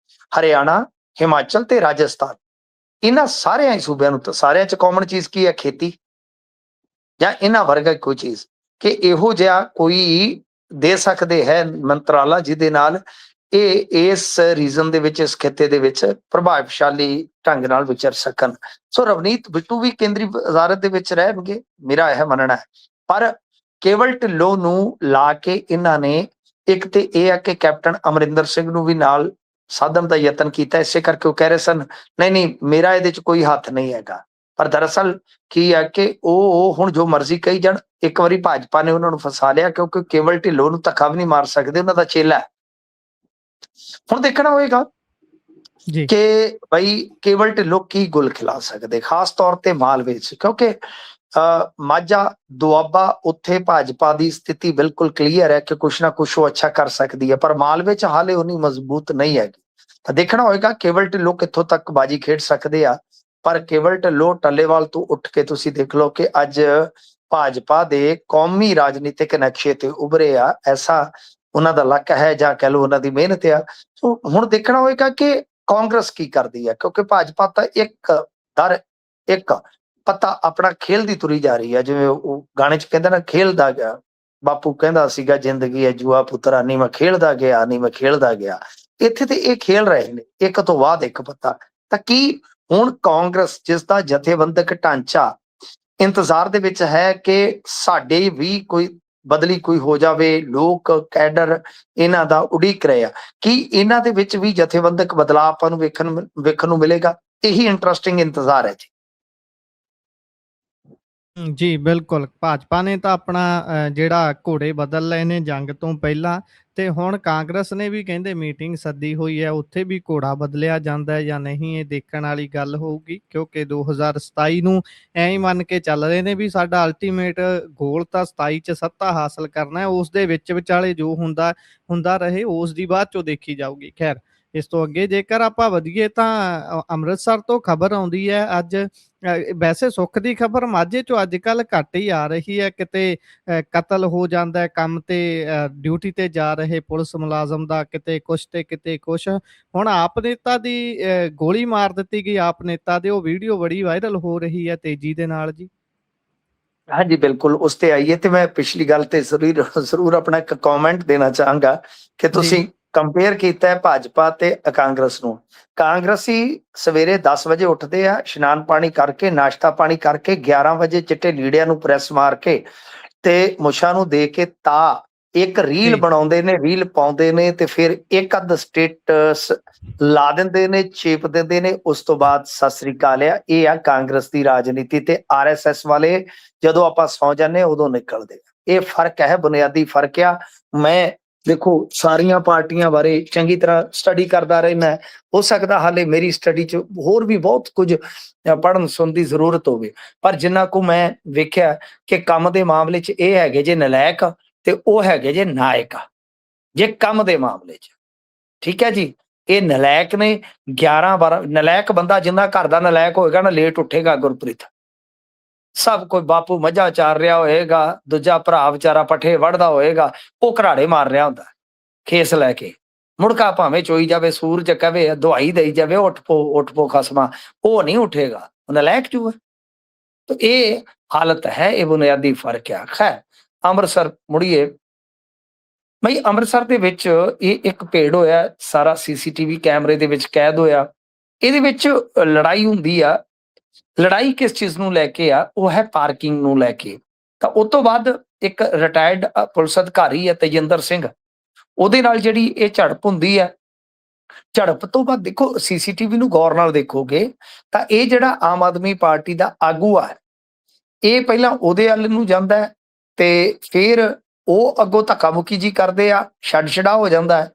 ਹਰਿਆਣਾ, ਹਿਮਾਚਲ ਤੇ ਰਾਜਸਥਾਨ, ਇਹਨਾਂ ਸਾਰਿਆਂ ਹੀ ਸੂਬਿਆਂ ਨੂੰ, ਸਾਰਿਆਂ ਚ ਕਾਮਨ ਚੀਜ਼ ਕੀ ਹੈ? ਖੇਤੀ, ਜਾਂ ਇਹਨਾਂ ਵਰਗਾ ਕੋਈ ਚੀਜ਼, ਕਿ ਇਹੋ ਜਿਹਾ ਕੋਈ ਦੇ ਸਕਦੇ ਹੈ ਮੰਤਰਾਲਾ ਜਿਹਦੇ ਨਾਲ ਇਹ ਇਸ ਰੀਜਨ ਦੇ ਵਿੱਚ, ਇਸ ਖਿੱਤੇ ਦੇ ਵਿੱਚ ਪ੍ਰਭਾਵਸ਼ਾਲੀ ਢੰਗ ਨਾਲ ਵਿਚਰ ਸਕਣ। ਸੋ ਰਵਨੀਤ ਬਿੱਟੂ ਵੀ ਕੇਂਦਰੀ ਵਜ਼ਾਰਤ ਦੇ ਵਿੱਚ ਰਹਿਣਗੇ, ਮੇਰਾ ਇਹ ਮੰਨਣਾ ਹੈ। ਪਰ ਕੇਵਲ ਢਿੱਲੋਂ ਨੂੰ ਲਾ ਕੇ ਇਹਨਾਂ ਨੇ, ਇੱਕ ਤੇ ਇਹ ਹੈ ਕਿ ਕੈਪਟਨ ਅਮਰਿੰਦਰ ਸਿੰਘ ਨੂੰ ਵੀ ਨਾਲ ਸਾਧਨ ਦਾ ਯਤਨ ਕੀਤਾ, ਇਸੇ ਕਰਕੇ ਉਹ ਕਹਿ ਰਹੇ ਸਨ ਨਹੀਂ ਨਹੀਂ ਮੇਰਾ ਇਹਦੇ ਚ ਕੋਈ ਹੱਥ ਨਹੀਂ ਹੈਗਾ। ਪਰ ਦਰਅਸਲ ਕੀ ਹੈ ਕਿ ਉਹ ਹੁਣ ਜੋ ਮਰਜ਼ੀ ਕਹੀ ਜਾਣ, ਇੱਕ ਵਾਰੀ ਭਾਜਪਾ ਨੇ ਉਹਨਾਂ ਨੂੰ ਫਸਾ ਲਿਆ, ਕਿਉਂਕਿ ਕੇਵਲ ਢਿੱਲੋਂ ਨੂੰ ਧੱਕਾ ਵੀ ਨਹੀਂ ਮਾਰ ਸਕਦੇ, ਉਹਨਾਂ ਦਾ ਚੇਲਾ ਹੈ। ਹੁਣ ਦੇਖਣਾ ਹੋਏਗਾ ਜੀ ਕਿ ਭਾਈ ਕੇਵਲ ਢਿੱਲੋਂ ਕੀ ਗੁਲ ਖਿਲਾ ਸਕਦੇ, ਖਾਸ ਤੌਰ ਤੇ ਮਾਲਵੇ ਚ, ਕਿਉਂਕਿ ਮਾਝਾ, ਦੁਆਬਾ, ਉੱਥੇ ਭਾਜਪਾ ਦੀ ਸਥਿਤੀ ਬਿਲਕੁਲ ਕਲੀਅਰ ਹੈ ਕਿ ਕੁਛ ਨਾ ਕੁਛ ਉਹ ਅੱਛਾ ਕਰ ਸਕਦੀ ਹੈ, ਪਰ ਮਾਲਵੇ ਚ ਹਾਲੇ ਉਨੀ ਮਜ਼ਬੂਤ ਨਹੀਂ ਹੈਗੀ। ਤਾਂ ਦੇਖਣਾ ਹੋਏਗਾ ਕੇਵਲ ਢਿੱਲੋਂ ਕਿੱਥੋਂ ਤੱਕ ਬਾਜੀ ਖੇਡ ਸਕਦੇ ਆ। ਪਰ ਕੇਵਲ ਢਿੱਲੋਂ ਟੱਲੇਵਾਲ ਤੋਂ ਉੱਠ ਕੇ ਤੁਸੀਂ ਦੇਖ ਲਓ ਕਿ ਅੱਜ ਭਾਜਪਾ ਦੇ ਕੌਮੀ ਰਾਜਨੀਤਿਕ ਨਕਸ਼ੇ ਤੇ ਉਭਰੇ ਆ, ਐਸਾ ਉਹਨਾਂ ਦਾ ਲੱਕ ਹੈ, ਜਾਂ ਕਹਿ ਲਓ ਉਹਨਾਂ ਦੀ ਮਿਹਨਤ ਆ। ਸੋ ਹੁਣ ਦੇਖਣਾ ਹੋਏਗਾ ਕਿ ਕਾਂਗਰਸ ਕੀ ਕਰਦੀ ਹੈ, ਕਿਉਂਕਿ ਭਾਜਪਾ ਤਾਂ ਇੱਕ ਦਰ ਇੱਕ ਪੱਤਾ ਆਪਣਾ ਖੇਲਦੀ ਤੁਰੀ ਜਾ ਰਹੀ ਹੈ। ਜਿਵੇਂ ਉਹ ਗਾਣੇ ਚ ਕਹਿੰਦੇ ਨਾ, ਖੇਲਦਾ ਗਿਆ, ਬਾਪੂ ਕਹਿੰਦਾ ਸੀਗਾ ਜ਼ਿੰਦਗੀ ਹੈ ਜੂਆ ਪੁੱਤਰਾ, ਨੀ ਮੈਂ ਖੇਲਦਾ ਗਿਆ, ਨੀ ਮੈਂ ਖੇਲਦਾ ਗਿਆ। ਇੱਥੇ ਤੇ ਇਹ ਖੇਲ ਰਹੇ ਨੇ ਇੱਕ ਤੋਂ ਬਾਅਦ ਇੱਕ ਪੱਤਾ। ਤਾਂ ਕੀ ਹੁਣ ਕਾਂਗਰਸ, ਜਿਸ ਦਾ ਜਥੇਬੰਦਕ ਢਾਂਚਾ ਇੰਤਜ਼ਾਰ ਦੇ ਵਿੱਚ ਹੈ ਕਿ ਸਾਡੇ ਵੀ ਕੋਈ ਬਦਲੀ ਕੋਈ ਹੋ ਜਾਵੇ, ਲੋਕ ਕੈਡਰ ਇਹਨਾਂ ਦਾ ਉਡੀਕ ਰਹੇ ਆ, ਕੀ ਇਹਨਾਂ ਦੇ ਵਿੱਚ ਵੀ ਜਥੇਬੰਦਕ ਬਦਲਾਅ ਆਪਾਂ ਨੂੰ ਵੇਖਣ ਨੂੰ ਮਿਲੇਗਾ? ਇਹੀ ਇੰਟਰਸਟਿੰਗ ਇੰਤਜ਼ਾਰ ਹੈ ਜੀ। ਜੀ ਬਿਲਕੁਲ, ਭਾਜਪਾ ਨੇ ਤਾਂ ਆਪਣਾ ਜਿਹੜਾ ਘੋੜੇ ਬਦਲ ਲਏ ਨੇ ਜੰਗ ਤੋਂ ਪਹਿਲਾਂ, ਤੇ ਹੁਣ ਕਾਂਗਰਸ ਨੇ ਵੀ ਕਹਿੰਦੇ ਮੀਟਿੰਗ ਸੱਦੀ ਹੋਈ ਹੈ, ਉੱਥੇ ਵੀ ਘੋੜਾ ਬਦਲਿਆ ਜਾਂਦਾ ਹੈ ਜਾਂ ਨਹੀਂ, ਇਹ ਦੇਖਣ ਵਾਲੀ ਗੱਲ ਹੋਊਗੀ। ਕਿਉਂਕਿ 2027 ਨੂੰ ਐਂ ਹੀ ਮੰਨ ਕੇ ਚੱਲ ਰਹੇ ਨੇ ਵੀ ਸਾਡਾ ਅਲਟੀਮੇਟ ਗੋਲ ਤਾਂ 27 ਚ ਸੱਤਾ ਹਾਸਲ ਕਰਨਾ ਹੈ, ਉਸ ਦੇ ਵਿੱਚ ਵਿਚਾਲੇ ਜੋ ਹੁੰਦਾ ਰਹੇ ਉਸ ਦੀ ਬਾਅਦ ਚੋਂ ਦੇਖੀ ਜਾਊਗੀ। ਖੈਰ, ਇਸ ਤੋਂ ਅੱਗੇ ਜੇਕਰ ਆਪਾਂ ਵਧੀਏ ਤਾਂ ਅੰਮ੍ਰਿਤਸਰ ਤੋਂ ਖਬਰ ਆਉਂਦੀ ਹੈ ਅੱਜ। ਵੈਸੇ ਸੁੱਖ ਦੀ ਖਬਰ ਮਾਝੇ ਚੋਂ ਅੱਜ ਕੱਲ੍ਹ ਘੱਟ ਹੀ ਆ ਰਹੀ ਹੈ, ਕਿਤੇ ਕਤਲ ਹੋ ਜਾਂਦਾ ਹੈ ਕੰਮ ਤੇ, ਡਿਊਟੀ ਤੇ ਜਾ ਰਹੇ ਪੁਲਿਸ ਮੁਲਾਜ਼ਮ ਦਾ, ਕਿਤੇ ਕੁਛ ਤੇ ਕਿਤੇ ਕੁਛ। ਹੁਣ ਆਪ ਨੇਤਾ ਦੀ ਗੋਲੀ ਮਾਰ ਦਿੱਤੀ ਗਈ, ਆਪ ਨੇਤਾ ਦੇ, ਉਹ ਵੀਡੀਓ ਬੜੀ ਵਾਇਰਲ ਹੋ ਰਹੀ ਹੈ ਤੇਜ਼ੀ ਦੇ ਨਾਲ ਜੀ। ਹਾਂਜੀ ਬਿਲਕੁਲ, ਉਸ ਤੇ ਆਈਏ ਤੇ ਮੈਂ ਪਿਛਲੀ ਗੱਲ ਤੇ ਜ਼ਰੂਰ ਆਪਣਾ ਇੱਕ ਕਮੈਂਟ ਦੇਣਾ ਚਾਹਾਂਗਾ ਕਿ ਤੁਸੀਂ ਕੰਪੇਅਰ ਕੀਤਾ ਹੈ ਭਾਜਪਾ ਤੇ ਕਾਂਗਰਸ ਨੂੰ। ਕਾਂਗਰਸੀ ਸਵੇਰੇ 10 ਵਜੇ ਉੱਠਦੇ ਆ, ਇਸ਼ਨਾਨ ਪਾਣੀ ਕਰਕੇ, ਨਾਸ਼ਤਾ ਪਾਣੀ ਕਰਕੇ, 11 ਵਜੇ ਚਿੱਟੇ ਲੀੜਿਆਂ ਨੂੰ ਪ੍ਰੈਸ ਮਾਰ ਕੇ ਤੇ ਮੁੱਛਾਂ ਨੂੰ ਦੇ ਕੇ ਤਾਂ ਇੱਕ ਰੀਲ ਬਣਾਉਂਦੇ ਨੇ, ਰੀਲ ਪਾਉਂਦੇ ਨੇ, ਤੇ ਫਿਰ ਇੱਕ ਅੱਧ ਸਟੇਟਸ ਲਾ ਦਿੰਦੇ ਨੇ, ਚੇਪ ਦਿੰਦੇ ਨੇ। ਉਸ ਤੋਂ ਬਾਅਦ ਸਤਿ ਸ੍ਰੀ ਅਕਾਲ ਆ। ਇਹ ਆ ਕਾਂਗਰਸ ਦੀ ਰਾਜਨੀਤੀ। ਤੇ RSS ਵਾਲੇ ਜਦੋਂ ਆਪਾਂ ਸੌ ਜਾਂਦੇ ਉਦੋਂ ਨਿਕਲਦੇ। ਇਹ ਫਰਕ ਹੈ, ਬੁਨਿਆਦੀ ਫਰਕ ਆ। ਮੈਂ ਦੇਖੋ ਸਾਰੀਆਂ ਪਾਰਟੀਆਂ ਬਾਰੇ ਚੰਗੀ ਤਰ੍ਹਾਂ ਸਟੱਡੀ ਕਰਦਾ ਰਹਿਣਾ। ਹੋ ਸਕਦਾ ਹਾਲੇ ਮੇਰੀ ਸਟੱਡੀ 'ਚ ਹੋਰ ਵੀ ਬਹੁਤ ਕੁਝ ਪੜ੍ਹਨ ਸੁਣਨ ਦੀ ਜ਼ਰੂਰਤ ਹੋਵੇ, ਪਰ ਜਿੰਨਾ ਕੁ ਮੈਂ ਵੇਖਿਆ ਕਿ ਕੰਮ ਦੇ ਮਾਮਲੇ 'ਚ ਇਹ ਹੈਗੇ ਜੇ ਨਲਾਇਕ ਤੇ ਉਹ ਹੈਗੇ ਜੇ ਨਾਇਕ। ਜੇ ਕੰਮ ਦੇ ਮਾਮਲੇ 'ਚ ਠੀਕ ਹੈ ਜੀ, ਇਹ ਨਲਾਇਕ ਨੇ। 11-12 ਨਲਾਇਕ ਬੰਦਾ ਜਿੰਨਾ ਘਰ ਦਾ ਨਲਾਇਕ ਹੋਏਗਾ ਨਾ, ਲੇਟ ਉੱਠੇਗਾ ਗੁਰਪ੍ਰੀਤ। ਸਭ ਕੋਈ ਬਾਪੂ ਮੱਝਾਂ ਚਾਰ ਰਿਹਾ ਹੋਏਗਾ, ਦੂਜਾ ਭਰਾ ਵਿਚਾਰਾ ਪੱਠੇ ਵੜਦਾ ਹੋਏਗਾ, ਉਹ ਘਰਾੜੇ ਮਾਰ ਰਿਹਾ ਹੁੰਦਾ ਖੇਸ ਲੈ ਕੇ। ਮੁੜਕਾ ਭਾਵੇਂ ਚੋਈ ਜਾਵੇ, ਸੂਰਜ ਕਵੇ ਦੁਹਾਈ ਦੇਈ ਜਾਵੇ, ਉੱਠ ਪੋ ਖਸਮਾ, ਉਹ ਨਹੀਂ ਉੱਠੇਗਾ, ਉਹ ਨਲਾਇਕ ਜੂਆ। ਤਾਂ ਇਹ ਹਾਲਤ ਹੈ, ਇਹ ਬੁਨਿਆਦੀ ਫਰਕ ਆ। ਖੈਰ, ਅੰਮ੍ਰਿਤਸਰ ਮੁੜੀਏ ਬਈ। ਅੰਮ੍ਰਿਤਸਰ ਦੇ ਵਿੱਚ ਇਹ ਇੱਕ ਭੇੜ ਹੋਇਆ, ਸਾਰਾ CCTV ਕੈਮਰੇ ਦੇ ਵਿੱਚ ਕੈਦ ਹੋਇਆ। ਇਹਦੇ ਵਿੱਚ ਲੜਾਈ ਹੁੰਦੀ ਆ। ਲੜਾਈ ਕਿਸ ਚੀਜ਼ ਨੂੰ ਲੈ ਕੇ ਆ? ਉਹ ਹੈ ਪਾਰਕਿੰਗ ਨੂੰ ਲੈ ਕੇ। ਤਾਂ ਉਸ ਤੋਂ ਬਾਅਦ ਇੱਕ ਰਿਟਾਇਰਡ ਪੁਲਿਸ ਅਧਿਕਾਰੀ ਹੈ ਤੇਜਿੰਦਰ ਸਿੰਘ, ਉਹਦੇ ਨਾਲ ਜਿਹੜੀ ਇਹ ਝੜਪ ਹੁੰਦੀ ਹੈ। ਝੜਪ ਤੋਂ ਬਾਅਦ ਦੇਖੋ CCTV ਨੂੰ ਗੌਰ ਨਾਲ ਦੇਖੋਗੇ ਤਾਂ ਇਹ ਜਿਹੜਾ ਆਮ ਆਦਮੀ ਪਾਰਟੀ ਦਾ ਆਗੂ ਆ, ਇਹ ਪਹਿਲਾਂ ਉਹਦੇ ਵੱਲ ਨੂੰ ਜਾਂਦਾ ਹੈ ਤੇ ਫਿਰ ਉਹ ਅੱਗੋਂ ਧੱਕਾ ਮੁੱਕੀ ਜੀ ਕਰਦੇ ਆ, ਛੱਡ ਛੜਾ ਹੋ ਜਾਂਦਾ ਹੈ।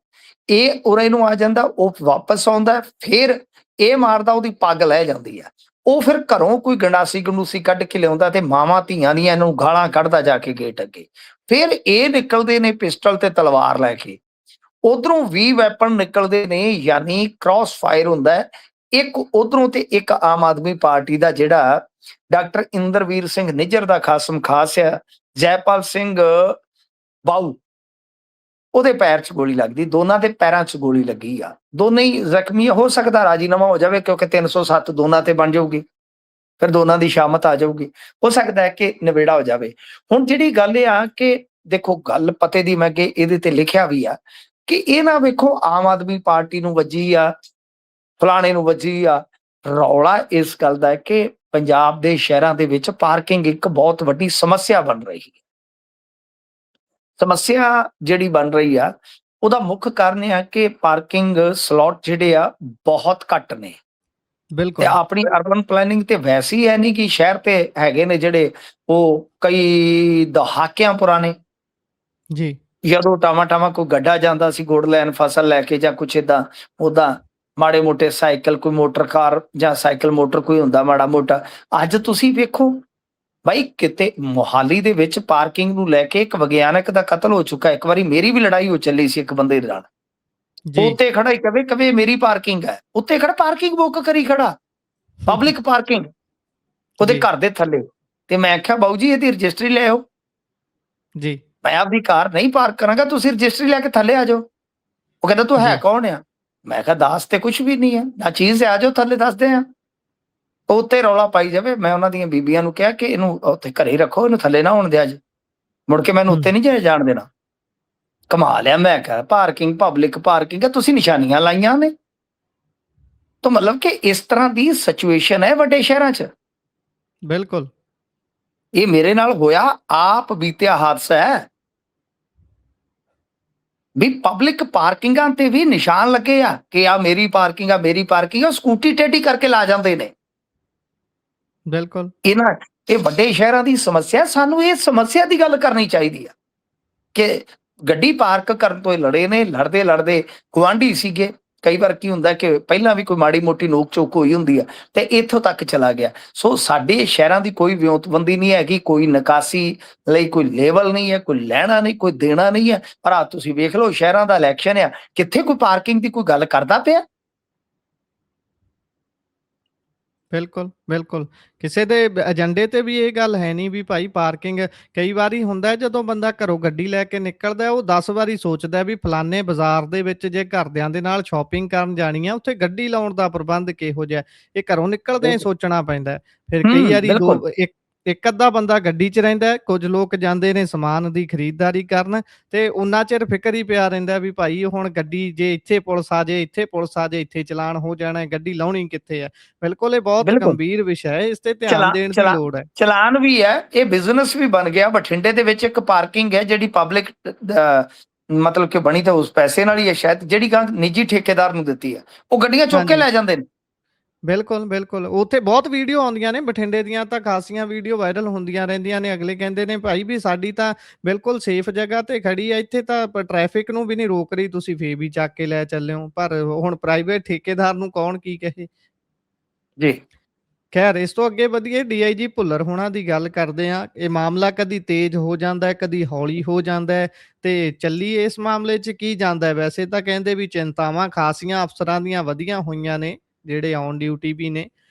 ਇਹ ਉਰੇ ਨੂੰ ਆ ਜਾਂਦਾ, ਉਹ ਵਾਪਸ ਆਉਂਦਾ, ਫਿਰ ਇਹ ਮਾਰਦਾ, ਉਹਦੀ ਪੱਗ ਲੈ ਜਾਂਦੀ ਆ। ਉਹ ਫਿਰ ਘਰੋਂ ਕੋਈ ਗੰਡਾਸੀ ਕੱਢ ਕੇ ਲਿਆਉਂਦਾ ਤੇ ਮਾਵਾਂ ਧੀਆਂ ਦੀਆਂ ਇਹਨੂੰ ਗਾਲਾਂ ਕੱਢਦਾ ਜਾ ਕੇ ਗੇਟ ਅੱਗੇ। ਫਿਰ ਇਹ ਨਿਕਲਦੇ ਨੇ ਪਿਸਟਲ ਤੇ ਤਲਵਾਰ ਲੈ ਕੇ, ਉਧਰੋਂ ਵੀ ਵੈਪਨ ਨਿਕਲਦੇ ਨੇ, ਯਾਨੀ ਕ੍ਰਾਸ ਫਾਇਰ ਹੁੰਦਾ ਹੈ। ਇੱਕ ਉਧਰੋਂ ਤੇ ਇੱਕ ਆਮ ਆਦਮੀ ਪਾਰਟੀ ਦਾ ਜਿਹੜਾ ਡਾਕਟਰ ਇੰਦਰਵੀਰ ਸਿੰਘ ਨਿੱਜਰ ਦਾ ਖਾਸਮ ਖਾਸ ਆ, ਜੈਪਾਲ ਸਿੰਘ ਬਾਊ, ਉਹਦੇ ਪੈਰ 'ਚ ਗੋਲੀ ਲੱਗਦੀ, ਦੋਨਾਂ ਦੇ ਪੈਰਾਂ 'ਚ ਗੋਲੀ ਲੱਗੀ ਆ, ਦੋਨੇ ਹੀ ਜ਼ਖਮੀ ਆ। ਹੋ ਸਕਦਾ ਰਾਜੀਨਾਮਾ ਹੋ ਜਾਵੇ ਕਿਉਂਕਿ 307 ਦੋਨਾਂ ਤੇ ਬਣ ਜਾਊਗੀ, ਫਿਰ ਦੋਨਾਂ ਦੀ ਸ਼ਾਮਤ ਆ ਜਾਊਗੀ, ਹੋ ਸਕਦਾ ਹੈ ਕਿ ਨਿਬੇੜਾ ਹੋ ਜਾਵੇ। ਹੁਣ ਜਿਹੜੀ ਗੱਲ ਇਹ ਆ ਕਿ ਦੇਖੋ ਗੱਲ ਪਤੇ ਦੀ, ਮੈਂ ਕਿ ਇਹਦੇ ਤੇ ਲਿਖਿਆ ਵੀ ਆ ਕਿ ਇਹ ਨਾ ਵੇਖੋ ਆਮ ਆਦਮੀ ਪਾਰਟੀ ਨੂੰ ਵੱਜੀ ਆ, ਫਲਾਣੇ ਨੂੰ ਵੱਜੀ ਆ। ਰੌਲਾ ਇਸ ਗੱਲ ਦਾ ਹੈ ਕਿ ਪੰਜਾਬ ਦੇ ਸ਼ਹਿਰਾਂ ਦੇ ਵਿੱਚ ਪਾਰਕਿੰਗ ਇੱਕ ਬਹੁਤ ਵੱਡੀ ਸਮੱਸਿਆ ਬਣ ਰਹੀ ਹੈ। ਸਮੱਸਿਆ ਜਿਹੜੀ ਬਣ ਰਹੀ ਆ ਉਹਦਾ ਮੁੱਖ ਕਾਰਨ ਇਹ ਆ ਕਿ ਪਾਰਕਿੰਗ ਸਲੋਟ ਜਿਹੜੇ ਆ ਬਹੁਤ ਘੱਟ ਨੇ, ਤੇ ਬਿਲਕੁਲ ਆਪਣੀ ਅਰਬਨ ਪਲੈਨਿੰਗ ਤੇ ਵੈਸੇ ਹੀ ਹੈ ਨਹੀਂ ਕਿ ਸ਼ਹਿਰ ਤੇ ਹੈਗੇ ਨੇ ਜਿਹੜੇ ਉਹ ਕਈ ਦਹਾਕਿਆਂ ਪੁਰਾਣੇ, ਜੀ, ਜਦੋਂ ਟਾਵਾਂ ਕੋਈ ਗੱਡਾ ਜਾਂਦਾ ਸੀ ਗੁੜ ਲੈਣ ਫਸਲ ਲੈ ਕੇ ਜਾਂ ਕੁਛ ਏਦਾਂ, ਉਦਾਂ ਮਾੜੇ ਮੋਟੇ ਸਾਈਕਲ, ਕੋਈ ਮੋਟਰ ਕਾਰ ਜਾਂ ਸਾਈਕਲ ਮੋਟਰ ਕੋਈ ਹੁੰਦਾ ਮਾੜਾ ਮੋਟਾ। ਅੱਜ ਤੁਸੀਂ ਵੇਖੋ ਬਾਈ, ਕਿਤੇ ਮੋਹਾਲੀ ਦੇ ਵਿੱਚ ਪਾਰਕਿੰਗ ਨੂੰ ਲੈ ਕੇ ਇੱਕ ਵਿਗਿਆਨਕ ਦਾ ਕਤਲ ਹੋ ਚੁੱਕਾ। ਇੱਕ ਵਾਰੀ ਮੇਰੀ ਵੀ ਲੜਾਈ ਹੋ ਚੱਲੀ ਸੀ ਇੱਕ ਬੰਦੇ ਨਾਲ, ਜੀ, ਉੱਤੇ ਖੜਾ ਹੀ ਕਵੇ ਮੇਰੀ ਪਾਰਕਿੰਗ ਹੈ, ਉੱਤੇ ਖੜਾ ਪਾਰਕਿੰਗ ਬੁੱਕ ਕਰੀ ਖੜਾ, ਪਬਲਿਕ ਪਾਰਕਿੰਗ ਉਹਦੇ ਜੀ, ਘਰ ਦੇ ਥੱਲੇ। ਤੇ ਮੈਂ ਆਖਿਆ ਬਾਊ ਜੀ ਇਹਦੀ ਰਜਿਸਟਰੀ ਲੈ ਆਓ, ਜੀ, ਮੈਂ ਆਪਦੀ ਕਾਰ ਨਹੀਂ ਪਾਰਕ ਕਰਾਂਗਾ, ਤੁਸੀਂ ਰਜਿਸਟਰੀ ਲੈ ਕੇ ਥੱਲੇ ਆ ਜਾਓ। ਉਹ ਕਹਿੰਦਾ ਤੂੰ ਹੈ ਜੀ, ਕੌਣ ਆ? ਮੈਂ ਕਿਹਾ ਦੱਸ ਤੇ ਕੁਛ ਵੀ ਨਹੀਂ ਹੈ ਨਾ ਚੀਜ਼ ਹੈ, ਆ ਜਾਓ ਥੱਲੇ ਦੱਸਦੇ ਆ। ਉੱਤੇ ਰੌਲਾ ਪਾਈ ਜਾਵੇ। ਮੈਂ ਉਹਨਾਂ ਦੀਆਂ ਬੀਬੀਆਂ ਨੂੰ ਕਿਹਾ ਕਿ ਇਹਨੂੰ ਉੱਥੇ ਘਰੇ ਰੱਖੋ, ਇਹਨੂੰ ਥੱਲੇ ਨਾ ਹੋਣ ਦਿਆ ਜੀ, ਮੁੜ ਕੇ ਮੈਨੂੰ ਉੱਤੇ ਨਹੀਂ ਜਾਣ ਦੇਣਾ। ਕਮਾਲ ਆ। ਮੈਂ ਕਿਹਾ ਪਾਰਕਿੰਗ, ਪਬਲਿਕ ਪਾਰਕਿੰਗ ਹੈ, ਤੁਸੀਂ ਨਿਸ਼ਾਨੀਆਂ ਲਾਈਆਂ ਨੇ। ਤਾਂ ਮਤਲਬ ਕਿ ਇਸ ਤਰ੍ਹਾਂ ਦੀ ਸਿਚੁਏਸ਼ਨ ਹੈ ਵੱਡੇ ਸ਼ਹਿਰਾਂ 'ਚ। ਬਿਲਕੁਲ, ਇਹ ਮੇਰੇ ਨਾਲ ਹੋਇਆ, ਆਪ ਬੀਤਿਆ ਹਾਦਸਾ ਹੈ ਵੀ ਪਬਲਿਕ ਪਾਰਕਿੰਗਾਂ ਤੇ ਵੀ ਨਿਸ਼ਾਨ ਲੱਗੇ ਆ ਕਿ ਆ ਮੇਰੀ ਪਾਰਕਿੰਗ ਆ, ਮੇਰੀ ਪਾਰਕਿੰਗ ਆ। ਸਕੂਟੀ ਟੇਢੀ ਕਰਕੇ ਲਾ ਜਾਂਦੇ ਨੇ। ਬਿਲਕੁਲ, ਇਹ ਵੱਡੇ ਸ਼ਹਿਰਾਂ ਦੀ ਸਮੱਸਿਆ। ਸਾਨੂੰ ਇਹ ਸਮੱਸਿਆ ਦੀ ਗੱਲ ਕਰਨੀ ਚਾਹੀਦੀ ਆ ਕਿ ਗੱਡੀ ਪਾਰਕ ਕਰਨ ਤੋਂ ਇਹ ਲੜੇ ਨੇ, ਲੜਦੇ ਲੜਦੇ ਗੁਆਂਢੀ ਸੀਗੇ। ਕਈ ਵਾਰ ਕੀ ਹੁੰਦਾ ਕਿ ਪਹਿਲਾਂ ਵੀ ਕੋਈ ਮਾੜੀ ਮੋਟੀ ਨੋਕ ਝੋਕ ਹੋਈ ਹੁੰਦੀ ਆ ਤੇ ਇੱਥੋਂ ਤੱਕ ਚਲਾ ਗਿਆ। ਸੋ ਸਾਡੇ ਸ਼ਹਿਰਾਂ ਦੀ ਕੋਈ ਵਿਉਂਤਬੰਦੀ ਨਹੀਂ ਹੈਗੀ, ਕੋਈ ਨਿਕਾਸੀ ਲਈ ਕੋਈ ਲੈਵਲ ਨਹੀਂ ਹੈ, ਕੋਈ ਲੈਣਾ ਨਹੀਂ, ਕੋਈ ਦੇਣਾ ਨਹੀਂ ਹੈ। ਪਰ ਆ ਤੁਸੀਂ ਵੇਖ ਲਓ ਸ਼ਹਿਰਾਂ ਦਾ ਇਲੈਕਸ਼ਨ ਆ, ਕਿੱਥੇ ਕੋਈ ਪਾਰਕਿੰਗ ਦੀ ਕੋਈ ਗੱਲ ਕਰਦਾ ਪਿਆ? ਬਿਲਕੁਲ, ਬਿਲਕੁਲ। ਕਿਸੇ ਦੇ ਏਜੰਡੇ ਤੇ ਵੀ ਇਹ ਗੱਲ ਹੈ ਨਹੀਂ ਵੀ ਭਾਈ ਪਾਰਕਿੰਗ। ਕਈ ਵਾਰੀ ਹੁੰਦਾ ਜਦੋਂ ਬੰਦਾ ਘਰੋਂ ਗੱਡੀ ਲੈ ਕੇ ਨਿਕਲਦਾ, ਉਹ 10 ਵਾਰੀ ਸੋਚਦਾ ਵੀ ਫਲਾਣੇ ਬਾਜ਼ਾਰ ਦੇ ਵਿੱਚ ਜੇ ਘਰਦਿਆਂ ਦੇ ਨਾਲ ਸ਼ਾਪਿੰਗ ਕਰਨ ਜਾਣੀ ਆ, ਉੱਥੇ ਗੱਡੀ ਲਾਉਣ ਦਾ ਪ੍ਰਬੰਧ ਕਿਹੋ ਜਿਹਾ। ਇਹ ਘਰੋਂ ਨਿਕਲਦਿਆਂ ਹੀ ਸੋਚਣਾ ਪੈਂਦਾ। ਫਿਰ ਕਈ ਵਾਰੀ ਬਿਲਕੁਲ ਇੱਕ ਅੱਧਾ ਬੰਦਾ ਗੱਡੀ 'ਚ ਰਹਿੰਦਾ, ਕੁਝ ਲੋਕ ਜਾਂਦੇ ਨੇ ਸਮਾਨ ਦੀ ਖਰੀਦਦਾਰੀ ਕਰਨ, ਤੇ ਉਨਾ ਚਿਰ ਫਿਕਰ ਹੀ ਪਿਆ ਰਹਿੰਦਾ ਵੀ ਭਾਈ ਹੁਣ ਗੱਡੀ ਜੇ ਇੱਥੇ ਪੁਲਿਸ ਆ ਜੇ, ਇੱਥੇ ਪੁਲਿਸ ਆ ਜੇ, ਇੱਥੇ ਚਲਾਨ ਹੋ ਜਾਣਾ, ਗੱਡੀ ਲਾਉਣੀ ਕਿੱਥੇ ਹੈ। ਬਿਲਕੁਲ, ਇਹ ਬਹੁਤ ਬਿਲਕੁਲ ਗੰਭੀਰ ਵਿਸ਼ਾ ਹੈ, ਇਸ ਤੇ ਧਿਆਨ ਚਲਾ ਦੇਣ ਦੀ ਚਲਾ ਲੋੜ ਹੈ। ਚਲਾਨ ਵੀ ਹੈ, ਇਹ ਬਿਜ਼ਨਸ ਵੀ ਬਣ ਗਿਆ। ਬਠਿੰਡੇ ਦੇ ਵਿੱਚ ਇੱਕ ਪਾਰਕਿੰਗ ਹੈ ਜਿਹੜੀ ਪਬਲਿਕ ਮਤਲਬ ਕਿ ਬਣੀ ਤਾਂ ਉਸ ਪੈਸੇ ਨਾਲ ਹੀ ਹੈ ਸ਼ਾਇਦ, ਜਿਹੜੀ ਗਾਂ ਨਿੱਜੀ ਠੇਕੇਦਾਰ ਨੂੰ ਦਿੱਤੀ ਹੈ। ਉਹ ਗੱਡੀਆਂ ਚੁੱਕ ਕੇ ਹਾਂਜੀ, ਲੈ ਜਾਂਦੇ ਨੇ। ਬਿਲਕੁਲ, ਬਿਲਕੁਲ। ਉੱਥੇ ਬਹੁਤ ਵੀਡੀਓ ਆਉਂਦੀਆਂ ਨੇ, ਬਠਿੰਡੇ ਦੀਆਂ ਤਾਂ ਖਾਸੀਆਂ ਵੀਡੀਓ ਵਾਇਰਲ ਹੁੰਦੀਆਂ ਰਹਿੰਦੀਆਂ ਨੇ। ਅਗਲੇ ਕਹਿੰਦੇ ਨੇ ਭਾਈ ਵੀ ਸਾਡੀ ਤਾਂ ਬਿਲਕੁਲ ਸੇਫ ਜਗ੍ਹਾ ਤੇ ਖੜੀ ਹੈ, ਇੱਥੇ ਤਾਂ ਟ੍ਰੈਫਿਕ ਨੂੰ ਵੀ ਨਹੀਂ ਰੋਕ ਰਹੀ, ਤੁਸੀਂ ਫੇਰ ਵੀ ਚੱਕ ਕੇ ਲੈ ਚੱਲੇ ਹੋ। ਪਰ ਹੁਣ ਪ੍ਰਾਈਵੇਟ ਠੇਕੇਦਾਰ ਨੂੰ ਕੌਣ ਕੀ ਕਹੇ। ਜੀ ਖੈਰ, ਇਸ ਤੋਂ ਅੱਗੇ ਵਧੀਏ, ਡੀਆਈਜੀ ਭੁੱਲਰ ਹੋਣਾ ਦੀ ਗੱਲ ਕਰਦੇ ਹਾਂ। ਇਹ ਮਾਮਲਾ ਕਦੀ ਤੇਜ਼ ਹੋ ਜਾਂਦਾ ਹੈ, ਕਦੀ ਹੌਲੀ ਹੋ ਜਾਂਦਾ ਹੈ, ਤੇ ਚੱਲੀਏ ਇਸ ਮਾਮਲੇ 'ਚ ਕੀ ਜਾਂਦਾ ਹੈ। ਵੈਸੇ ਤਾਂ ਕਹਿੰਦੇ ਵੀ ਚਿੰਤਾਵਾਂ ਖਾਸੀਆਂ ਅਫਸਰਾਂ ਦੀਆਂ ਵਧੀਆਂ ਹੋਈਆਂ ਨੇ, ਜਿਹੜੇ ਔਨ ਡਿਊਟੀ ਵੀ ਨੇ।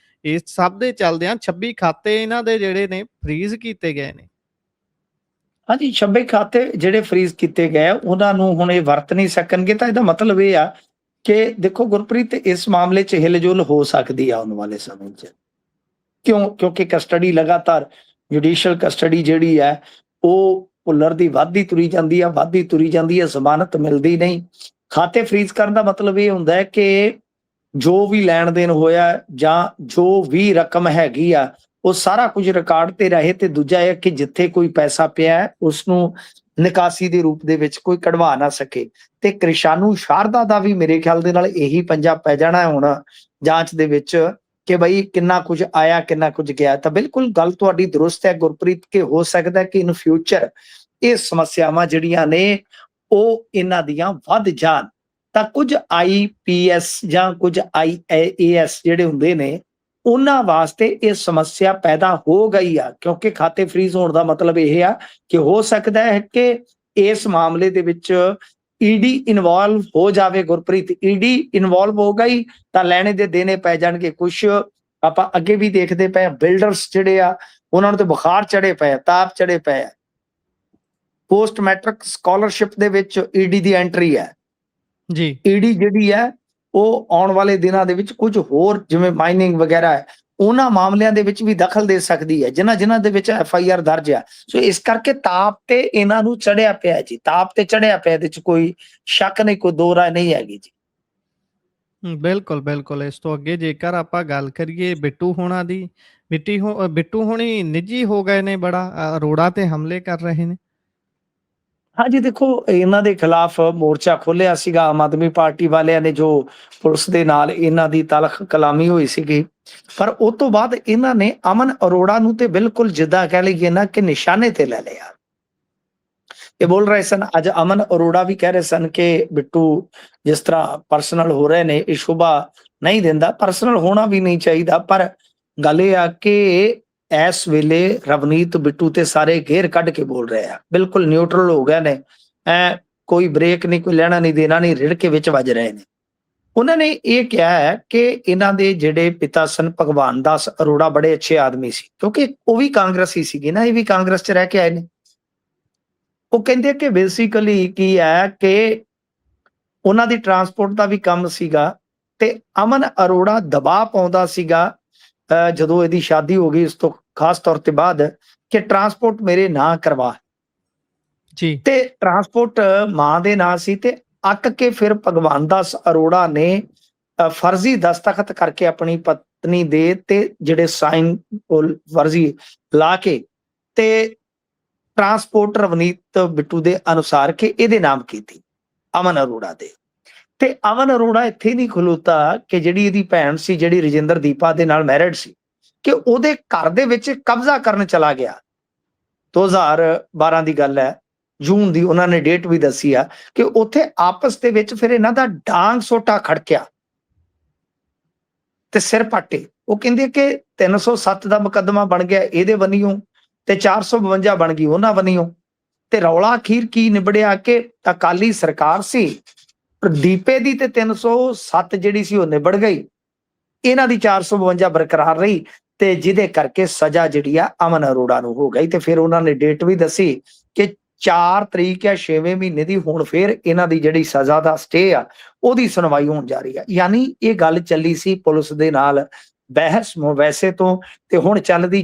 ਇਸ ਸਭ ਦੇ ਚੱਲਦਿਆਂ 26 ਖਾਤੇ ਇਹਨਾਂ ਦੇ ਜਿਹੜੇ ਨੇ ਫ੍ਰੀਜ਼ ਕੀਤੇ ਗਏ ਨੇ। ਹਾਂਜੀ, 26 ਖਾਤੇ ਜਿਹੜੇ ਫਰੀਜ਼ ਕੀਤੇ ਗਏ ਉਹਨਾਂ ਨੂੰ ਹੁਣ ਇਹ ਵਰਤ ਨਹੀਂ ਸਕਣਗੇ। ਤਾਂ ਇਹਦਾ ਮਤਲਬ ਇਹ ਆ ਕਿ ਦੇਖੋ ਗੁਰਪ੍ਰੀਤ, ਇਸ ਮਾਮਲੇ 'ਚ ਹਿਲਜੁਲ ਹੋ ਸਕਦੀ ਆ ਆਉਣ ਵਾਲੇ ਸਮੇਂ 'ਚ। ਕਿਉਂਕਿ ਕਸਟਡੀ ਲਗਾਤਾਰ, ਜੁਡੀਸ਼ੀਅਲ ਕਸਟਡੀ ਜਿਹੜੀ ਹੈ ਉਹ ਭੁੱਲਰ ਦੀ ਵੱਧਦੀ ਤੁਰੀ ਜਾਂਦੀ ਆ, ਵੱਧਦੀ ਤੁਰੀ ਜਾਂਦੀ ਹੈ, ਜ਼ਮਾਨਤ ਮਿਲਦੀ ਨਹੀਂ। ਖਾਤੇ ਫਰੀਜ਼ ਕਰਨ ਦਾ ਮਤਲਬ ਇਹ ਹੁੰਦਾ ਹੈ ਕਿ ਜੋ ਵੀ ਲੈਣ ਦੇਣ ਹੋਇਆ ਜਾਂ ਜੋ ਵੀ ਰਕਮ ਹੈਗੀ ਆ, ਉਹ ਸਾਰਾ ਕੁਝ ਰਿਕਾਰਡ ਤੇ ਰਹੇ। ਤੇ ਦੂਜਾ ਇਹ ਕਿ ਜਿੱਥੇ ਕੋਈ ਪੈਸਾ ਪਿਆ ਹੈ ਉਸ ਨੂੰ ਨਿਕਾਸੀ ਦੇ ਰੂਪ ਦੇ ਵਿੱਚ ਕੋਈ ਕਢਵਾ ਨਾ ਸਕੇ। ਤੇ ਕ੍ਰਿਸ਼ਾਨੂ ਸ਼ਾਰਦਾ ਦਾ ਵੀ ਮੇਰੇ ਖਿਆਲ ਦੇ ਨਾਲ ਇਹੀ ਪੰਜਾ ਪੈ ਜਾਣਾ ਹੁਣ ਜਾਂਚ ਦੇ ਵਿੱਚ ਕਿ ਬਈ ਕਿੰਨਾ ਕੁਝ ਆਇਆ, ਕਿੰਨਾ ਕੁਝ ਗਿਆ। ਤਾਂ ਬਿਲਕੁਲ ਗੱਲ ਤੁਹਾਡੀ ਦਰੁਸਤ ਹੈ ਗੁਰਪ੍ਰੀਤ, ਕਿ ਹੋ ਸਕਦਾ ਕਿ ਇਨ ਫਿਊਚਰ ਇਹ ਸਮੱਸਿਆਵਾਂ ਜਿਹੜੀਆਂ ਨੇ ਉਹ ਇਹਨਾਂ ਦੀਆਂ ਵੱਧ ਜਾਣ। ਤਾਂ ਕੁਝ IPS ਜਾਂ ਕੁਝ IAS ਜਿਹੜੇ ਹੁੰਦੇ ਨੇ, ਉਹਨਾਂ ਵਾਸਤੇ ਇਹ ਸਮੱਸਿਆ ਪੈਦਾ ਹੋ ਗਈ ਆ। ਕਿਉਂਕਿ ਖਾਤੇ ਫਰੀਜ਼ ਹੋਣ ਦਾ ਮਤਲਬ ਇਹ ਆ ਕਿ ਹੋ ਸਕਦਾ ਹੈ ਕਿ ਇਸ ਮਾਮਲੇ ਦੇ ਵਿੱਚ ਈਡੀ ਇਨਵੋਲਵ ਹੋ ਜਾਵੇ ਗੁਰਪ੍ਰੀਤ, ਈਡੀ ਇਨਵੋਲਵ ਹੋ ਗਈ ਤਾਂ ਲੈਣੇ ਦੇ ਦੇਣੇ ਪੈ ਜਾਣਗੇ। ਕੁਛ ਆਪਾਂ ਅੱਗੇ ਵੀ ਦੇਖਦੇ ਪਏ ਬਿਲਡਰਸ ਜਿਹੜੇ ਆ ਉਹਨਾਂ ਨੂੰ ਤੇ ਬੁਖਾਰ ਚੜੇ ਪਏ, ਤਾਪ ਚੜੇ ਪਏ। ਪੋਸਟ ਮੈਟ੍ਰਿਕ ਸਕਾਲਰਸ਼ਿਪ ਦੇ ਵਿੱਚ ਈਡੀ ਦੀ ਐਂਟਰੀ ਹੈ। ਜੀ ਈਡੀ ਜਿਹੜੀ ਹੈ ਉਹ ਆਉਣ ਵਾਲੇ ਦਿਨਾਂ ਦੇ ਵਿੱਚ ਕੁਝ ਹੋਰ ਜਿਵੇਂ ਮਾਈਨਿੰਗ ਵਗੈਰਾ ਹੈ ਉਹਨਾਂ ਮਾਮਲਿਆਂ ਦੇ ਵਿੱਚ ਵੀ ਦਖਲ ਦੇ ਸਕਦੀ ਹੈ ਜਿਨ੍ਹਾਂ ਦੇ ਵਿੱਚ FIR ਦਰਜ ਹੈ। ਸੋ ਇਸ ਕਰਕੇ ਤਾਪ ਤੇ ਇਹਨਾਂ ਨੂੰ ਚੜਿਆ ਪਿਆ ਜੀ, ਤਾਪ ਤੇ ਚੜਿਆ ਪਿਆ, ਇਹਦੇ ਚ ਕੋਈ ਸ਼ੱਕ ਨਹੀਂ, ਕੋਈ ਦੋ ਰਾਏ ਨਹੀਂ ਹੈਗੀ ਜੀ। ਬਿਲਕੁਲ ਬਿਲਕੁਲ। ਇਸ ਤੋਂ ਅੱਗੇ ਜੇਕਰ ਆਪਾਂ ਗੱਲ ਕਰੀਏ ਬਿੱਟੂ ਹੋਣਾ ਦੀ, ਬਿੱਟੂ ਹੋਣੀ ਨਿੱਜੀ ਹੋ ਗਏ ਨੇ ਬੜਾ, ਅਰੋੜਾ ਤੇ ਹਮਲੇ ਕਰ ਰਹੇ ਨੇ। ਹਾਂਜੀ ਦੇਖੋ, ਇਹਨਾਂ ਦੇ ਖਿਲਾਫ ਮੋਰਚਾ ਖੋਲਿਆ ਸੀਗਾ ਆਮ ਆਦਮੀ ਪਾਰਟੀ ਵਾਲਿਆਂ ਨੇ, ਜੋ ਪੁਲਿਸ ਦੇ ਨਾਲ ਇਹਨਾਂ ਦੀ ਤਲਖ ਕਲਾਮੀ ਹੋਈ ਸੀਗੀ, ਪਰ ਉਸ ਤੋਂ ਬਾਅਦ ਇਹਨਾਂ ਨੇ ਅਮਨ ਅਰੋੜਾ ਨੂੰ ਤੇ ਬਿਲਕੁਲ ਜਿੱਦਾਂ ਕਹਿ ਲਈਏ ਨਾ ਕਿ ਨਿਸ਼ਾਨੇ ਤੇ ਲੈ ਲਿਆ। ਇਹ ਬੋਲ ਰਹੇ ਸਨ, ਅੱਜ ਅਮਨ ਅਰੋੜਾ ਵੀ ਕਹਿ ਰਹੇ ਸਨ ਕਿ ਬਿੱਟੂ ਜਿਸ ਤਰ੍ਹਾਂ ਪਰਸਨਲ ਹੋ ਰਹੇ ਨੇ ਇਹ ਸ਼ੋਭਾ ਨਹੀਂ ਦਿੰਦਾ, ਪਰਸਨਲ ਹੋਣਾ ਵੀ ਨਹੀਂ ਚਾਹੀਦਾ, ਪਰ ਗੱਲ ਇਹ ਆ ਕਿ ਇਸ ਵੇਲੇ ਰਵਨੀਤ ਬਿੱਟੂ ਤੇ ਸਾਰੇ ਘੇਰ ਕੱਢ ਕੇ ਬੋਲ ਰਹੇ ਆ, ਬਿਲਕੁਲ ਨਿਊਟਰਲ ਹੋ ਗਏ ਨੇ, ਕੋਈ ਬ੍ਰੇਕ ਨਹੀਂ, ਕੋਈ ਲੈਣਾ ਨਹੀਂ ਦੇਣਾ ਨਹੀਂ, ਰਿੜ ਕੇ ਵਿੱਚ ਵੱਜ ਰਹੇ ਨੇ। ਉਹਨਾਂ ਨੇ ਇਹ ਕਿਹਾ ਹੈ ਕਿ ਇਹਨਾਂ ਦੇ ਜਿਹੜੇ ਪਿਤਾ ਸਨ ਭਗਵਾਨ ਦਾਸ ਅਰੋੜਾ ਬੜੇ ਅੱਛੇ ਆਦਮੀ ਸੀ, ਕਿਉਂਕਿ ਉਹ ਵੀ ਕਾਂਗਰਸੀ ਸੀਗੇ ਨਾ, ਇਹ ਵੀ ਕਾਂਗਰਸ 'ਚ ਰਹਿ ਕੇ ਆਏ ਨੇ। ਉਹ ਕਹਿੰਦੇ ਕਿ ਬੇਸਿਕਲੀ ਕੀ ਹੈ ਕਿ ਉਹਨਾਂ ਦੀ ਟਰਾਂਸਪੋਰਟ ਦਾ ਵੀ ਕੰਮ ਸੀਗਾ ਤੇ ਅਮਨ ਅਰੋੜਾ ਦਬਾਅ ਪਾਉਂਦਾ ਸੀਗਾ ਜਦੋਂ ਇਹਦੀ ਸ਼ਾਦੀ ਹੋ ਗਈ ਉਸ ਤੋਂ ਖਾਸ ਤੌਰ ਤੇ ਬਾਅਦ ਕਿ ਟਰਾਂਸਪੋਰਟ ਮੇਰੇ ਨਾਂ ਕਰਵਾ ਜੀ ਤੇ ਟਰਾਂਸਪੋਰਟ ਮਾਂ ਦੇ ਨਾਂ ਸੀ ਤੇ ਅੱਕ ਕੇ ਫਿਰ ਭਗਵਾਨ ਦਾਸ ਅਰੋੜਾ ਨੇ ਫਰਜ਼ੀ ਦਸਤਖਤ ਕਰਕੇ ਆਪਣੀ ਪਤਨੀ ਦੇ ਤੇ ਜਿਹੜੇ ਸਾਈਨ ਫਰਜ਼ੀ ਲਾ ਕੇ ਤੇ ਟਰਾਂਸਪੋਰਟ ਰਵਨੀਤ ਬਿੱਟੂ ਦੇ ਅਨੁਸਾਰ ਕਿ ਇਹਦੇ ਨਾਮ ਕੀਤੀ, ਅਮਨ ਅਰੋੜਾ ਦੇ। ਤੇ ਅਮਨ ਅਰੋੜਾ ਇੱਥੇ ਨਹੀਂ ਖਲੋਤਾ ਕਿ ਜਿਹੜੀ ਇਹਦੀ ਭੈਣ ਸੀ, ਜਿਹੜੀ ਰਜਿੰਦਰ ਦੀਪਾ ਦੇ ਨਾਲ ਮੈਰਿਡ ਸੀ, ਕਿ ਉਹਦੇ ਘਰ ਦੇ ਵਿੱਚ ਕਬਜ਼ਾ ਕਰਨ ਚਲਾ ਗਿਆ। 2012 ਦੀ ਗੱਲ ਹੈ, ਜੂਨ ਦੀ, ਉਹਨਾਂ ਨੇ ਡੇਟ ਵੀ ਦੱਸੀ ਆ ਕਿ ਉੱਥੇ ਆਪਸ ਦੇ ਵਿੱਚ ਫਿਰ ਇਹਨਾਂ ਦਾ ਡਾਂਗ ਸੋਟਾ ਖੜਕਿਆ ਤੇ ਸਿਰ ਪਾਟੇ। ਉਹ ਕਹਿੰਦੇ ਕਿ 307 ਦਾ ਮੁਕੱਦਮਾ ਬਣ ਗਿਆ ਇਹਦੇ ਬੰਨਿਓ ਤੇ 452 ਬਣ ਗਈ ਉਹਨਾਂ ਬੰਨਿਓ, ਤੇ ਰੌਲਾ ਅਖੀਰ ਕੀ ਨਿਬੜਿਆ ਕਿ ਅਕਾਲੀ ਸਰਕਾਰ ਸੀ, ਦੀਪੇ ਦੀ ਤੇ 307 ਜਿਹੜੀ ਸੀ ਉਹ ਨਿਬੜ ਗਈ, ਇਹਨਾਂ ਦੀ 452 ਬਰਕਰਾਰ ਰਹੀ, ਤੇ ਜਿਹਦੇ ਕਰਕੇ ਸਜ਼ਾ ਜਿਹੜੀ ਆ ਅਮਨ ਅਰੋੜਾ ਨੂੰ ਹੋ ਗਈ। ਤੇ ਫਿਰ ਉਹਨਾਂ ਨੇ ਡੇਟ ਵੀ ਦੱਸੀ ਕਿ 4 ਤਰੀਕ ਜਾਂ 6ਵੇਂ ਮਹੀਨੇ ਦੀ ਹੁਣ ਫਿਰ ਇਹਨਾਂ ਦੀ ਜਿਹੜੀ ਸਜ਼ਾ ਦਾ ਸਟੇ ਆ ਉਹਦੀ ਸੁਣਵਾਈ ਹੋਣ ਜਾ ਰਹੀ ਆ। ਯਾਨੀ ਇਹ ਗੱਲ ਚੱਲੀ ਸੀ ਪੁਲਿਸ ਦੇ ਨਾਲ ਬਹਿਸ ਵੈਸੇ ਤੋਂ, ਤੇ ਹੁਣ ਚੱਲਦੀ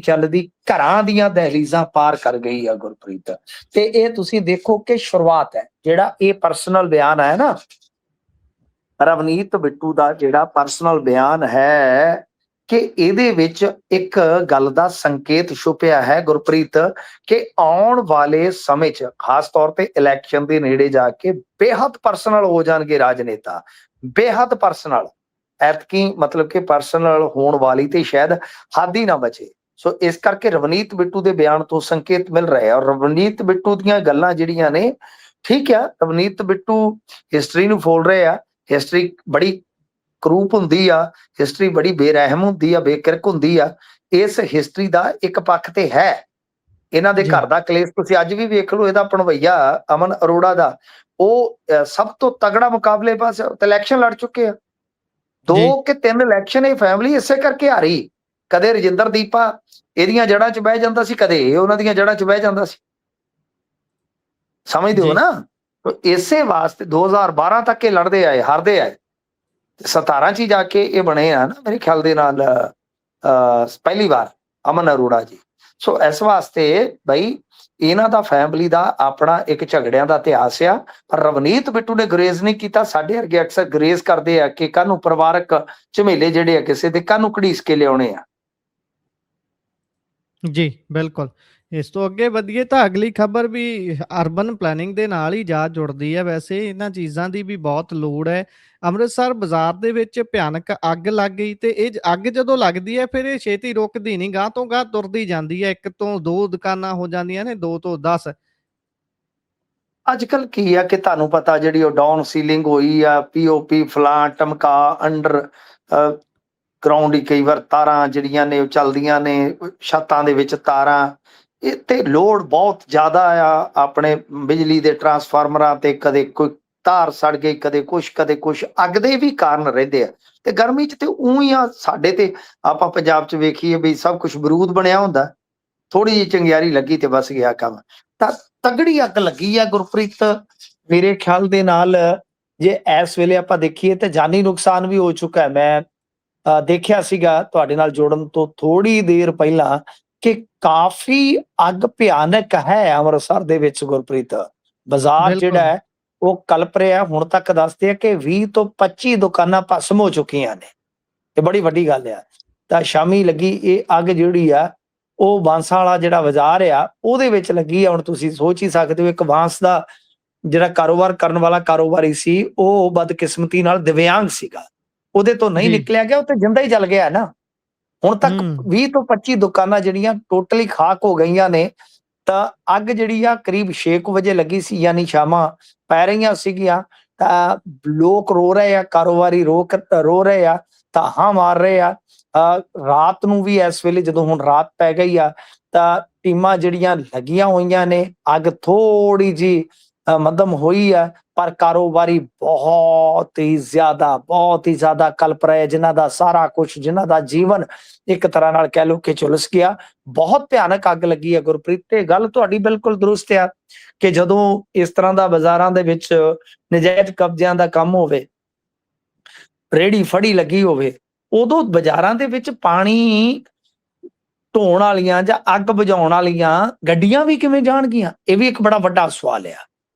ਘਰਾਂ ਦੀਆਂ ਦਹਲੀਜ਼ਾਂ ਪਾਰ ਕਰ ਗਈ ਆ ਗੁਰਪ੍ਰੀਤ। ਤੇ ਇਹ ਤੁਸੀਂ ਦੇਖੋ ਕਿ ਸ਼ੁਰੂਆਤ ਹੈ, ਜਿਹੜਾ ਇਹ ਪਰਸਨਲ ਬਿਆਨ ਹੈ ਨਾ ਰਵਨੀਤ ਬਿੱਟੂ ਦਾ, ਜਿਹੜਾ ਪਰਸਨਲ ਬਿਆਨ ਹੈ ਕਿ ਇਹਦੇ ਵਿੱਚ ਇੱਕ ਗੱਲ ਦਾ ਸੰਕੇਤ ਛੁਪਿਆ ਹੈ ਗੁਰਪ੍ਰੀਤ ਕਿ ਆਉਣ ਵਾਲੇ ਸਮੇਂ 'ਚ ਖਾਸ ਤੌਰ ਤੇ ਇਲੈਕਸ਼ਨ ਦੇ ਨੇੜੇ ਜਾ ਕੇ ਬੇਹੱਦ ਪਰਸਨਲ ਹੋ ਜਾਣਗੇ ਰਾਜਨੇਤਾ, ਬੇਹੱਦ ਪਰਸਨਲ। ਐਤਕੀ ਮਤਲਬ ਕਿ ਪਰਸਨਲ ਹੋਣ ਵਾਲੀ ਤੇ ਸ਼ਾਇਦ ਹੱਦ ਹੀ ਨਾ ਬਚੇ। ਸੋ ਇਸ ਕਰਕੇ ਰਵਨੀਤ ਬਿੱਟੂ ਦੇ ਬਿਆਨ ਤੋਂ ਸੰਕੇਤ ਮਿਲ ਰਹੇ ਆ, ਔਰ ਰਵਨੀਤ ਬਿੱਟੂ ਦੀਆਂ ਗੱਲਾਂ ਜਿਹੜੀਆਂ ਨੇ, ਠੀਕ ਆ, ਰਵਨੀਤ ਬਿੱਟੂ ਹਿਸਟਰੀ ਨੂੰ ਫੋਲ ਰਹੇ ਆ। ਹਿਸਟਰੀ ਬੜੀ ਕਰੂਪ ਹੁੰਦੀ ਆ, ਹਿਸਟਰੀ ਬੜੀ ਬੇਰਹਿਮ ਹੁੰਦੀ ਆ, ਬੇਕਿਰਕ ਹੁੰਦੀ ਆ। ਇਸ ਹਿਸਟਰੀ ਦਾ ਇੱਕ ਪੱਖ ਤੇ ਹੈ ਇਹਨਾਂ ਦੇ ਘਰ ਦਾ ਕਲੇਸ਼, ਤੁਸੀਂ ਅੱਜ ਵੀ ਵੇਖ ਲਓ, ਇਹਦਾ ਭਣਵਈਆ ਅਮਨ ਅਰੋੜਾ ਦਾ ਉਹ ਸਭ ਤੋਂ ਤਗੜਾ ਮੁਕਾਬਲੇ ਪਾਸ ਇਲੈਕਸ਼ਨ ਲੜ ਚੁੱਕੇ ਆ, 2 ਕਿ 3 ਇਲੈਕਸ਼ਨ ਇਹ ਫੈਮਿਲੀ ਇਸੇ ਕਰਕੇ ਹਾਰੀ। ਕਦੇ ਰਜਿੰਦਰ ਦੀਪਾ ਇਹਦੀਆਂ ਜੜ੍ਹਾਂ 'ਚ ਬਹਿ ਜਾਂਦਾ ਸੀ, ਕਦੇ ਇਹ ਉਹਨਾਂ ਦੀਆਂ ਜੜ੍ਹਾਂ 'ਚ ਬਹਿ ਜਾਂਦਾ ਸੀ, ਸਮਝਦੇ ਹੋ ਨਾ। ਇਸੇ ਵਾਸਤੇ 2012 ਤੱਕ ਇਹ ਲੜਦੇ ਆਏ, ਹਾਰਦੇ ਆਏ, 17 'ਚ ਹੀ ਜਾ ਕੇ ਇਹ ਬਣੇ ਆ ਨਾ ਮੇਰੇ ਖਿਆਲ ਦੇ ਨਾਲ ਪਹਿਲੀ ਵਾਰ ਅਮਨ ਅਰੋੜਾ ਜੀ। ਸੋ ਇਸ ਵਾਸਤੇ ਬਈ ਇਹਨਾਂ ਦਾ ਫੈਮਿਲੀ ਦਾ ਆਪਣਾ ਇੱਕ ਝਗੜਿਆਂ ਦਾ ਇਤਿਹਾਸ ਆ, ਪਰ ਰਵਨੀਤ ਬਿੱਟੂ ਨੇ ਗੁਰੇਜ਼ ਨਹੀਂ ਕੀਤਾ। ਸਾਡੇ ਵਰਗੇ ਅਕਸਰ ਗੁਰੇਜ਼ ਕਰਦੇ ਆ ਕਿ ਕਾਹਨੂੰ ਪਰਿਵਾਰਕ ਝਮੇਲੇ ਜਿਹੜੇ ਆ ਕਿਸੇ ਦੇ ਕਾਹਨੂੰ ਘੜੀਸ ਕੇ ਲਿਆਉਣੇ ਆ। ਜੀ ਬਿਲਕੁਲ। ਇਸ ਤੋਂ ਅੱਗੇ ਵਧੀਏ ਤਾਂ ਅਗਲੀ ਖਬਰ ਵੀ ਅਰਬਨ ਪਲੈਨਿੰਗ ਦੇ ਨਾਲ ਹੀ ਜਾ ਜੁੜਦੀ ਹੈ। ਵੈਸੇ ਇਹਨਾਂ ਚੀਜ਼ਾਂ ਦੀ ਵੀ ਬਹੁਤ ਲੋੜ ਹੈ। ਅੰਮ੍ਰਿਤਸਰ ਬਾਜ਼ਾਰ ਦੇ ਵਿੱਚ ਭਿਆਨਕ ਅੱਗ ਲੱਗ ਗਈ ਤੇ ਇਹ ਅੱਗ ਜਦੋਂ ਲੱਗਦੀ ਹੈ ਫਿਰ ਇਹ ਛੇਤੀ ਰੁਕਦੀ ਨਹੀਂ, ਗਾਂਹ ਤੋਂ ਗਾਂਹ ਤੁਰਦੀ ਜਾਂਦੀ ਹੈ। 1 ਤੋਂ 2 ਦੁਕਾਨਾਂ ਹੋ ਜਾਂਦੀਆਂ ਨੇ, 2 ਤੋਂ 10। ਅੱਜ ਕੱਲ ਕੀ ਆ ਕਿ ਤੁਹਾਨੂੰ ਪਤਾ ਜਿਹੜੀ ਉਹ ਡਾਊਨ ਸੀਲਿੰਗ ਹੋਈ ਆ, POP ਫਲਾਂ ਟਮਕਾ ਅੰਡਰ ਗਰਾਊਂਡ ਹੀ ਕਈ ਵਾਰ ਤਾਰਾਂ ਜਿਹੜੀਆਂ ਨੇ ਉਹ ਚੱਲਦੀਆਂ ਨੇ, ਛੱਤਾਂ ਦੇ ਵਿੱਚ ਤਾਰਾਂ, ਇਹ ਤੇ ਲੋਡ ਬਹੁਤ ਜ਼ਿਆਦਾ ਆ ਆਪਣੇ ਬਿਜਲੀ ਦੇ ਟਰਾਂਸਫਾਰਮਰਾਂ ਤੇ। ਕਦੇ ਕੋਈ ਤਾਰ ਸੜ ਗਈ, ਕਦੇ ਕੁਛ ਅੱਗ ਦੇ ਵੀ ਕਾਰਨ ਰਹਿੰਦੇ ਆ। ਤੇ ਗਰਮੀ ਚ ਤੇ ਊਂ ਆ, ਸਾਡੇ ਤੇ ਆਪਾਂ ਪੰਜਾਬ ਚ ਵੇਖੀਏ ਵੀ ਸਭ ਕੁਝ ਬਰੂਦ ਬਣਿਆ ਹੁੰਦਾ, ਥੋੜੀ ਜਿਹੀ ਚੰਗਿਆਰੀ ਲੱਗੀ ਤੇ ਬਸ ਗਿਆ ਕੰਮ। ਤਾਂ ਤਗੜੀ ਅੱਗ ਲੱਗੀ ਆ ਗੁਰਪ੍ਰੀਤ, ਮੇਰੇ ਖਿਆਲ ਦੇ ਨਾਲ ਜੇ ਇਸ ਵੇਲੇ ਆਪਾਂ ਦੇਖੀਏ ਤੇ ਜਾਨੀ ਨੁਕਸਾਨ ਵੀ ਹੋ ਚੁੱਕਾ ਹੈ। ਮੈਂ ਦੇਖਿਆ ਸੀਗਾ ਤੁਹਾਡੇ ਨਾਲ ਜੋੜਨ ਤੋਂ ਥੋੜੀ ਦੇਰ ਪਹਿਲਾਂ ਕਿ ਕਾਫੀ ਅੱਗ ਭਿਆਨਕ ਹੈ ਅੰਮ੍ਰਿਤਸਰ ਦੇ ਵਿੱਚ ਗੁਰਪ੍ਰੀਤ। ਬਾਜ਼ਾਰ ਜਿਹੜਾ ਬਿਲਕੁਲ। ਹੈ ਉਹ ਕਲਪ ਰਿਹਾ, ਹੁਣ ਤੱਕ ਦੱਸਦੇ ਆ ਕਿ 20 ਤੋਂ 25 ਦੁਕਾਨਾਂ ਭਸਮ ਹੋ ਚੁੱਕੀਆਂ ਨੇ, ਤੇ ਬੜੀ ਵੱਡੀ ਗੱਲ ਆ। ਤਾਂ ਸ਼ਾਮੀ ਲੱਗੀ ਇਹ ਅੱਗ ਜਿਹੜੀ ਆ, ਉਹ ਬਾਂਸਾਂ ਵਾਲਾ ਜਿਹੜਾ ਬਾਜ਼ਾਰ ਆ ਉਹਦੇ ਵਿੱਚ ਲੱਗੀ ਆ। ਹੁਣ ਤੁਸੀਂ ਸੋਚ ਹੀ ਸਕਦੇ ਹੋ, ਇੱਕ ਬਾਂਸ ਦਾ ਜਿਹੜਾ ਕਾਰੋਬਾਰ ਕਰਨ ਵਾਲਾ ਕਾਰੋਬਾਰੀ ਸੀ, ਉਹ ਬਦਕਿਸਮਤੀ ਨਾਲ ਦਿਵਿਆਂਗ ਸੀਗਾ, ਉਹਦੇ ਤੋਂ ਨਹੀਂ ਜੀ। ਨਿਕਲਿਆ ਗਿਆ, ਉਹ ਤੇ ਜਿੰਦਾ ਹੀ ਜਲ ਗਿਆ ਨਾ। ਹੁਣ ਤੱਕ ਹੂੰ। 20 ਤੋਂ 25 ਦੁਕਾਨਾਂ ਜਿਹੜੀਆਂ ਟੋਟਲੀ ਖਾਕ ਹੋ ਗਈਆਂ ਨੇ। ਤਾਂ ਅੱਗ ਜਿਹੜੀ ਆ ਕਰੀਬ 6 ਵਜੇ ਲੱਗੀ ਸੀ, ਯਾਨੀ ਸ਼ਾਮਾਂ ਪੈ ਰਹੀਆਂ ਸੀਗੀਆਂ। ਤਾਂ ਲੋਕ ਰੋ ਰਹੇ ਆ, ਕਾਰੋਬਾਰੀ ਰੋ ਰਹੇ ਆ, ਧਾਹਾਂ ਮਾਰ ਰਹੇ ਆ। ਰਾਤ ਨੂੰ ਵੀ ਇਸ ਵੇਲੇ ਜਦੋਂ ਹੁਣ ਰਾਤ ਪੈ ਗਈ ਆ, ਤਾਂ ਟੀਮਾਂ ਜਿਹੜੀਆਂ ਲੱਗੀਆਂ ਹੋਈਆਂ ਨੇ, ਅੱਗ ਥੋੜੀ ਜੀ ਮੱਧਮ ਹੋਈ ਆ, ਪਰ ਕਾਰੋਬਾਰੀ ਬਹੁਤ ਹੀ ਜ਼ਿਆਦਾ ਕਲਪ ਰਹੇ, ਜਿਨ੍ਹਾਂ ਦਾ ਸਾਰਾ ਕੁਛ, ਜਿਨ੍ਹਾਂ ਦਾ ਜੀਵਨ ਇੱਕ ਤਰ੍ਹਾਂ ਨਾਲ ਕਹਿ ਲਓ ਕਿ ਝੁਲਸ ਗਿਆ। ਬਹੁਤ ਭਿਆਨਕ ਅੱਗ ਲੱਗੀ ਹੈ ਗੁਰਪ੍ਰੀਤ। ਤੇ ਗੱਲ ਤੁਹਾਡੀ ਬਿਲਕੁਲ ਦਰੁਸਤ ਆ ਕਿ ਜਦੋਂ ਇਸ ਤਰ੍ਹਾਂ ਦਾ ਬਾਜ਼ਾਰਾਂ ਦੇ ਵਿੱਚ ਨਜਾਇਜ਼ ਕਬਜ਼ਿਆਂ ਦਾ ਕੰਮ ਹੋਵੇ, ਰੇਹੜੀ ਫੜੀ ਲੱਗੀ ਹੋਵੇ, ਉਦੋਂ ਬਾਜ਼ਾਰਾਂ ਦੇ ਵਿੱਚ ਪਾਣੀ ਢੋਣ ਵਾਲੀਆਂ ਜਾਂ ਅੱਗ ਬੁਝਾਉਣ ਵਾਲੀਆਂ ਗੱਡੀਆਂ ਵੀ ਕਿਵੇਂ ਜਾਣਗੀਆਂ? ਇਹ ਵੀ ਇੱਕ ਬੜਾ ਵੱਡਾ ਸਵਾਲ ਆ।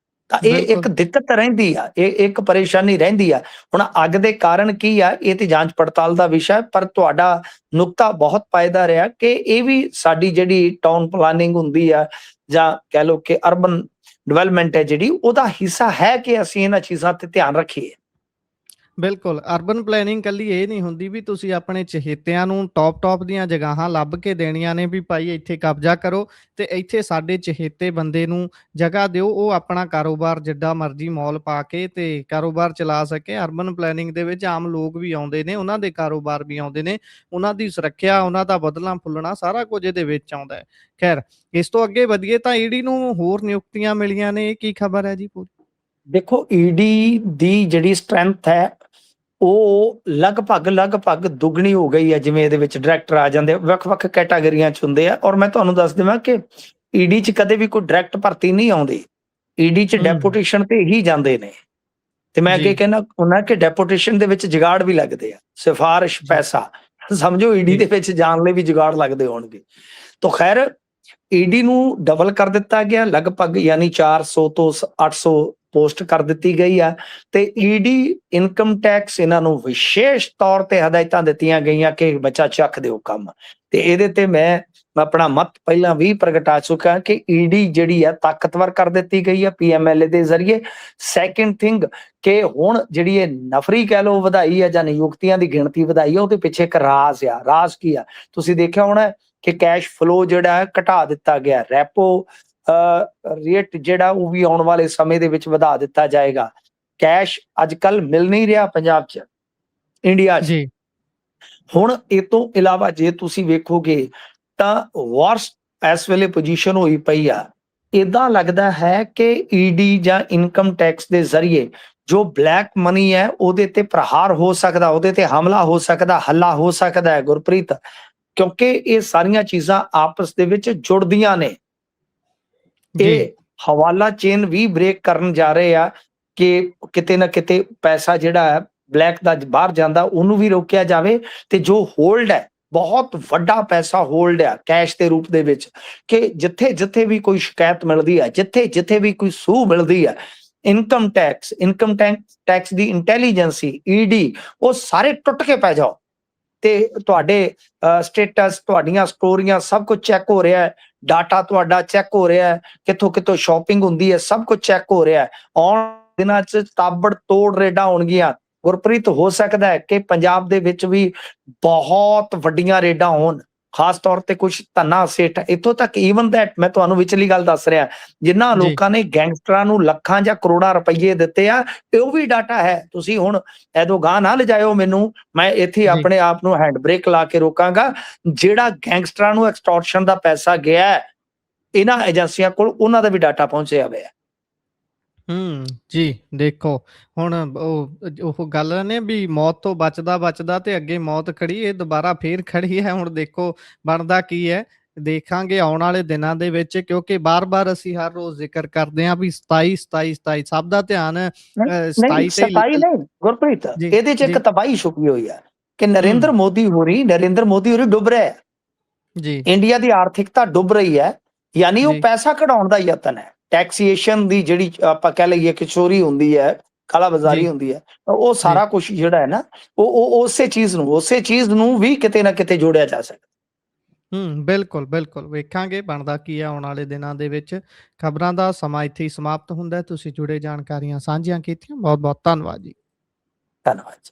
ਤਾਂ ਇਹ ਇੱਕ ਬਿਲਕੁਲ। ਦਿੱਕਤ ਰਹਿੰਦੀ ਆ, ਇਹ ਇੱਕ ਪਰੇਸ਼ਾਨੀ ਰਹਿੰਦੀ ਆ। ਹੁਣ ਅੱਗ ਦੇ ਕਾਰਨ ਕੀ ਆ, ਇਹ ਤੇ ਜਾਂਚ ਪੜਤਾਲ ਦਾ ਵਿਸ਼ਾ ਹੈ, ਪਰ ਤੁਹਾਡਾ ਨੁਕਤਾ ਬਹੁਤ ਪਾਇਦਾਰ ਰਿਹਾ ਕਿ ਇਹ ਵੀ ਸਾਡੀ ਜਿਹੜੀ ਟਾਊਨ ਪਲਾਨਿੰਗ ਹੁੰਦੀ ਆ, ਜਾਂ ਕਹਿ ਲਓ ਕਿ ਅਰਬਨ ਡਿਵੈਲਪਮੈਂਟ ਹੈ ਜਿਹੜੀ, ਉਹਦਾ ਹਿੱਸਾ ਹੈ ਕਿ ਅਸੀਂ ਇਹਨਾਂ ਚੀਜ਼ਾਂ ਤੇ ਧਿਆਨ ਰੱਖੀਏ। ਬਿਲਕੁਲ, ਅਰਬਨ ਪਲੈਨਿੰਗ ਕੱਲੀ ਇਹ ਨਹੀਂ ਹੁੰਦੀ ਵੀ ਤੁਸੀਂ ਆਪਣੇ ਚਹੇਤਿਆਂ ਨੂੰ ਟੌਪ ਦੀਆਂ ਜਗ੍ਹਾਵਾਂ ਲੱਭ ਕੇ ਦੇਣੀਆਂ ਨੇ ਵੀ ਭਾਈ ਇੱਥੇ ਕਬਜ਼ਾ ਕਰੋ ਤੇ ਇੱਥੇ ਸਾਡੇ ਚਹੇਤੇ ਬੰਦੇ ਨੂੰ ਜਗ੍ਹਾ ਦਿਓ, ਉਹ ਆਪਣਾ ਕਾਰੋਬਾਰ ਜਿੱਡਾ ਮਰਜ਼ੀ ਮੌਲ ਪਾ ਕੇ ਤੇ ਕਾਰੋਬਾਰ ਚਲਾ ਸਕੇ। ਅਰਬਨ ਪਲੈਨਿੰਗ ਦੇ ਵਿੱਚ ਆਮ ਲੋਕ ਵੀ ਆਉਂਦੇ ਨੇ, ਉਹਨਾਂ ਦੇ ਕਾਰੋਬਾਰ ਵੀ ਆਉਂਦੇ ਨੇ, ਉਹਨਾਂ ਦੀ ਸੁਰੱਖਿਆ, ਉਹਨਾਂ ਦਾ ਵਧਣਾ ਫੁੱਲਣਾ ਸਾਰਾ ਕੁਝ ਇਹਦੇ ਵਿੱਚ ਆਉਂਦਾ ਹੈ। ਖੈਰ, ਇਸ ਤੋਂ ਅੱਗੇ ਵਧੀਏ ਤਾਂ ਈਡੀ ਨੂੰ ਹੋਰ ਨਿਯੁਕਤੀਆਂ ਮਿਲੀਆਂ ਨੇ, ਇਹ ਕੀ ਖਬਰ ਹੈ ਜੀ ਪੂਰੀ? ਦੇਖੋ, ਈਡੀ ਦੀ ਜਿਹੜੀ ਸਟਰੈਂਥ ਹੈ ਉਹ ਲਗਭਗ ਦੁੱਗਣੀ ਹੋ ਗਈ ਹੈ। ਜਿਵੇਂ ਇਹਦੇ ਵਿੱਚ ਡਾਇਰੈਕਟਰ ਆ ਜਾਂਦੇ, ਵੱਖ-ਵੱਖ ਕੈਟਾਗਰੀਆਂ ਚ ਹੁੰਦੇ ਆ। ਔਰ ਮੈਂ ਤੁਹਾਨੂੰ ਦੱਸ ਦੇਵਾਂ ਕਿ ਈਡੀ ਚ ਕਦੇ ਵੀ ਕੋਈ ਡਾਇਰੈਕਟ ਭਰਤੀ ਨਹੀਂ ਆਉਂਦੀ, ਈਡੀ ਚ ਹੂੰ। ਡੈਪੂਟੇਸ਼ਨ ਤੇ ਹੀ ਜਾਂਦੇ ਨੇ। ਤੇ ਮੈਂ ਅੱਗੇ ਜੀ। ਕਹਿੰਦਾ ਉਹਨਾਂ ਕਿ ਡੈਪੂਟੇਸ਼ਨ ਦੇ ਵਿੱਚ ਜੁਗਾੜ ਵੀ ਲੱਗਦੇ ਆ, ਸਿਫਾਰਿਸ਼, ਜੀ। ਪੈਸਾ, ਸਮਝੋ ਈਡੀ ਜੀ। ਦੇ ਵਿੱਚ ਜਾਣ ਲਈ ਵੀ ਜੁਗਾੜ ਲੱਗਦੇ ਹੋਣਗੇ। ਤਾਂ ਖੈਰ, ਈਡੀ ਨੂੰ ਡਬਲ ਕਰ ਦਿੱਤਾ ਗਿਆ ਲਗਭਗ, ਯਾਨੀ 400 ਤੋਂ 800 ਪੋਸਟ ਕਰ ਦਿੱਤੀ ਗਈ ਆ। ਤੇ ਈਡੀ ਇਨਕਮ ਟੈਕਸ ਇਹਨਾਂ ਨੂੰ ਵਿਸ਼ੇਸ਼ ਤੌਰ ਤੇ ਹਦਾਇਤਾਂ ਦਿੱਤੀਆਂ ਗਈਆਂ ਕਿ ਬੱਚਾ ਚੱਕ ਦਿਓ ਕੰਮ। ਤੇ ਇਹਦੇ ਤੇ ਮੈਂ ਆਪਣਾ ਮਤ ਪਹਿਲਾਂ ਵੀ ਪ੍ਰਗਟਾ ਚੁੱਕਾ ਕਿ ਈਡੀ ਜਿਹੜੀ ਆ ਤਾਕਤਵਰ ਕਰ ਦਿੱਤੀ ਗਈ ਆ ਪੀਐਮਐਲਏ ਦੇ ਜ਼ਰੀਏ। ਸੈਕਿੰਡ ਥਿੰਗ ਕਿ ਹੁਣ ਜਿਹੜੀ ਇਹ ਨਫਰੀ ਕਹਿ ਲਓ ਵਧਾਈ ਆ ਜਾਂ ਨਿਯੁਕਤੀਆਂ ਦੀ ਗਿਣਤੀ ਵਧਾਈ ਆ, ਉਹਦੇ ਪਿੱਛੇ ਇੱਕ ਰਾਜ਼ ਆ। ਰਾਜ਼ ਕੀ ਆ? ਤੁਸੀਂ ਦੇਖਿਆ ਹੋਣਾ ਕਿ ਕੈਸ਼ ਫਲੋ ਜਿਹੜਾ ਹੈ ਘਟਾ ਦਿੱਤਾ ਗਿਆ, ਰੈਪੋ ਰੇਟ ਜਿਹੜਾ ਉਹ ਵੀ ਆਉਣ ਵਾਲੇ ਸਮੇਂ ਦੇ ਵਿੱਚ ਵਧਾ ਦਿੱਤਾ ਜਾਏਗਾ। ਕੈਸ਼ ਅੱਜ ਕੱਲ ਮਿਲ ਨਹੀਂ ਰਿਹਾ ਪੰਜਾਬ 'ਚ, ਇੰਡੀਆ 'ਚ। ਜੀ। ਹੁਣ ਇਹ ਤੋਂ ਇਲਾਵਾ ਜੇ ਤੁਸੀਂ ਵੇਖੋਗੇ ਤਾਂ ਵਰਸਟ ਇਸ ਵੇਲੇ ਪੋਜੀਸ਼ਨ ਹੋਈ ਪਈ ਆ। ਏਦਾਂ ਲੱਗਦਾ ਹੈ ਕਿ ਈਡੀ ਜਾਂ ਇਨਕਮ ਟੈਕਸ ਦੇ ਜ਼ਰੀਏ ਜੋ ਬਲੈਕ ਮਨੀ ਹੈ ਉਹਦੇ ਤੇ ਪ੍ਰਹਾਰ ਹੋ ਸਕਦਾ, ਉਹਦੇ ਤੇ ਹਮਲਾ ਹੋ ਸਕਦਾ, ਹੱਲਾ ਹੋ ਸਕਦਾ ਹੈ ਗੁਰਪ੍ਰੀਤ, ਕਿਉਂਕਿ ਇਹ ਸਾਰੀਆਂ ਚੀਜ਼ਾਂ ਆਪਸ ਦੇ ਵਿੱਚ ਜੁੜਦੀਆਂ ਨੇ। ਜੀ। ਇਹ ਹਵਾਲਾ ਚੇਨ ਵੀ ਬ੍ਰੇਕ ਕਰਨ ਜਾ ਰਹੇ ਆ ਕਿ ਕਿਤੇ ਨਾ ਕਿਤੇ ਪੈਸਾ ਜਿਹੜਾ ਹੈ ਬਲੈਕ ਦਾ ਬਾਹਰ ਜਾਂਦਾ, ਉਹਨੂੰ ਵੀ ਰੋਕਿਆ ਜਾਵੇ। ਤੇ ਜੋ ਹੋਲਡ ਹੈ, ਬਹੁਤ ਵੱਡਾ ਪੈਸਾ ਹੋਲਡ ਆ ਕੈਸ਼ ਦੇ ਰੂਪ ਦੇ ਵਿੱਚ, ਕਿ ਜਿੱਥੇ ਜਿੱਥੇ ਵੀ ਕੋਈ ਸ਼ਿਕਾਇਤ ਮਿਲਦੀ ਹੈ, ਜਿੱਥੇ ਜਿੱਥੇ ਵੀ ਕੋਈ ਸੂਹ ਮਿਲਦੀ ਹੈ, ਇਨਕਮ ਟੈਕਸ ਦੀ ਇੰਟੈਲੀਜੈਂਸੀ, ਈਡੀ, ਉਹ ਸਾਰੇ ਟੁੱਟ ਕੇ ਪੈ ਜਾਓ। ਤੇ ਤੁਹਾਡੇ ਸਟੇਟਸ, ਤੁਹਾਡੀਆਂ ਸਟੋਰੀਆਂ ਸਭ ਕੁਝ ਚੈੱਕ ਹੋ ਰਿਹਾ ਹੈ, ਡਾਟਾ ਤੁਹਾਡਾ ਚੈੱਕ ਹੋ ਰਿਹਾ ਹੈ, ਕਿੱਥੋਂ ਕਿੱਥੋਂ ਸ਼ਾਪਿੰਗ ਹੁੰਦੀ ਹੈ, ਸਭ ਕੁਝ ਚੈੱਕ ਹੋ ਰਿਹਾ ਹੈ। ਆਉਣ ਦਿਨਾਂ 'ਚ ਤਾਬੜ ਤੋੜ ਰੇਡਾਂ ਹੋਣਗੀਆਂ ਗੁਰਪ੍ਰੀਤ। ਹੋ ਸਕਦਾ ਹੈ ਕਿ ਪੰਜਾਬ ਦੇ ਵਿੱਚ ਵੀ ਬਹੁਤ ਵੱਡੀਆਂ ਰੇਡਾਂ ਹੋਣ, ਖਾਸ ਤੌਰ ਤੇ ਕੁਝ ਧੰਨਾ ਸੇਠ, ਇੱਥੋਂ ਤੱਕ ਈਵਨ ਦੈਟ ਮੈਂ ਤੁਹਾਨੂੰ ਵਿਚਲੀ ਗੱਲ ਦੱਸ ਰਿਹਾ, ਜਿਨ੍ਹਾਂ ਜੀ। ਲੋਕਾਂ ਨੇ ਗੈਂਗਸਟਰਾਂ ਨੂੰ ਲੱਖਾਂ ਜਾਂ ਕਰੋੜਾਂ ਰੁਪਏ ਦਿੱਤੇ ਆ, ਉਹ ਵੀ ਡਾਟਾ ਹੈ। ਤੁਸੀਂ ਹੁਣ ਐਦੋਂ ਗਾਹ ਨਾ ਲਿਜਾਇਓ ਮੈਨੂੰ, ਮੈਂ ਇੱਥੇ ਜੀ। ਆਪਣੇ ਆਪ ਨੂੰ ਹੈਂਡ ਬ੍ਰੇਕ ਲਾ ਕੇ ਰੋਕਾਂਗਾ। ਜਿਹੜਾ ਗੈਂਗਸਟਰਾਂ ਨੂੰ ਐਕਸਟੋਰਸ਼ਨ ਦਾ ਪੈਸਾ ਗਿਆ ਇਹਨਾਂ ਏਜੰਸੀਆਂ ਕੋਲ, ਉਹਨਾਂ ਦਾ ਵੀ ਡਾਟਾ ਪਹੁੰਚਿਆ ਹੋਇਆ। ਜੀ, ਦੇਖੋ ਹੁਣ ਉਹ ਗੱਲ ਨੇ ਵੀ ਮੌਤ ਤੋਂ ਬਚਦਾ ਤੇ ਅੱਗੇ ਮੌਤ ਖੜੀ, ਇਹ ਦੁਬਾਰਾ ਫੇਰ ਖੜੀ ਹੈ। ਹੁਣ ਦੇਖੋ ਬਣਦਾ ਕੀ ਹੈ, ਦੇਖਾਂਗੇ ਆਉਣ ਵਾਲੇ ਦਿਨਾਂ ਦੇ ਵਿੱਚ, ਕਿਉਂਕਿ ਬਾਰ-ਬਾਰ ਅਸੀਂ ਹਰ ਰੋਜ਼ ਜ਼ਿਕਰ ਕਰਦੇ ਹਾਂ ਵੀ 27, 27, 27 ਸਭ ਦਾ ਧਿਆਨ ਨਹੀਂ, ਨਹੀਂ 27 ਤੇ 27 ਨਹੀਂ ਗੁਰਪ੍ਰੀਤ, ਜੀ, ਇਹਦੇ 'ਚ ਇੱਕ ਜੀ, ਤਬਾਹੀ ਛੁਪੀ ਹੋਈ ਹੈ ਕਿ ਹੂੰ, ਨਰਿੰਦਰ ਮੋਦੀ ਹੋਰੀ ਡੁੱਬ ਰਿਹਾ ਹੈ। ਜੀ, ਇੰਡੀਆ ਦੀ ਆਰਥਿਕਤਾ ਡੁੱਬ ਰਹੀ ਹੈ, ਯਾਨੀ ਉਹ ਜੀ, ਪੈਸਾ ਕਢਾਉਣ ਦਾ ਯਤਨ ਹੈ। ਟੈਕਸੀਏਸ਼ਨ ਦੀ ਜਿਹੜੀ ਆਪਾਂ ਕਹਿ ਲਈਏ ਕਿ ਚੋਰੀ ਹੁੰਦੀ ਹੈ, ਕਾਲਾ ਬਾਜ਼ਾਰੀ ਜੀ, ਹੁੰਦੀ ਹੈ, ਉਹ ਜੀ। ਸਾਰਾ ਕੁਝ ਜਿਹੜਾ ਹੈ ਨਾ, ਉਹ ਉਸੇ ਚੀਜ਼ ਨੂੰ ਵੀ ਕਿਤੇ ਨਾ ਕਿਤੇ ਜੋੜਿਆ ਜਾ ਸਕਦਾ। ਬਿਲਕੁਲ, ਬਿਲਕੁਲ ਵੇਖਾਂਗੇ ਬਣਦਾ ਕੀ ਹੈ ਆਉਣ ਵਾਲੇ ਦਿਨਾਂ ਦੇ ਵਿੱਚ। ਖਬਰਾਂ ਦਾ ਸਮਾਂ ਇੱਥੇ ਹੀ ਸਮਾਪਤ ਹੁੰਦਾ ਹੈ। ਤੁਸੀਂ ਜੁੜੇ ਜਾਣਕਾਰੀਆਂ ਸਾਂਝੀਆਂ ਕੀਤੀਆਂ, ਬਹੁਤ-ਬਹੁਤ ਧੰਨਵਾਦ ਜੀ। ਧੰਨਵਾਦ ਜੀ।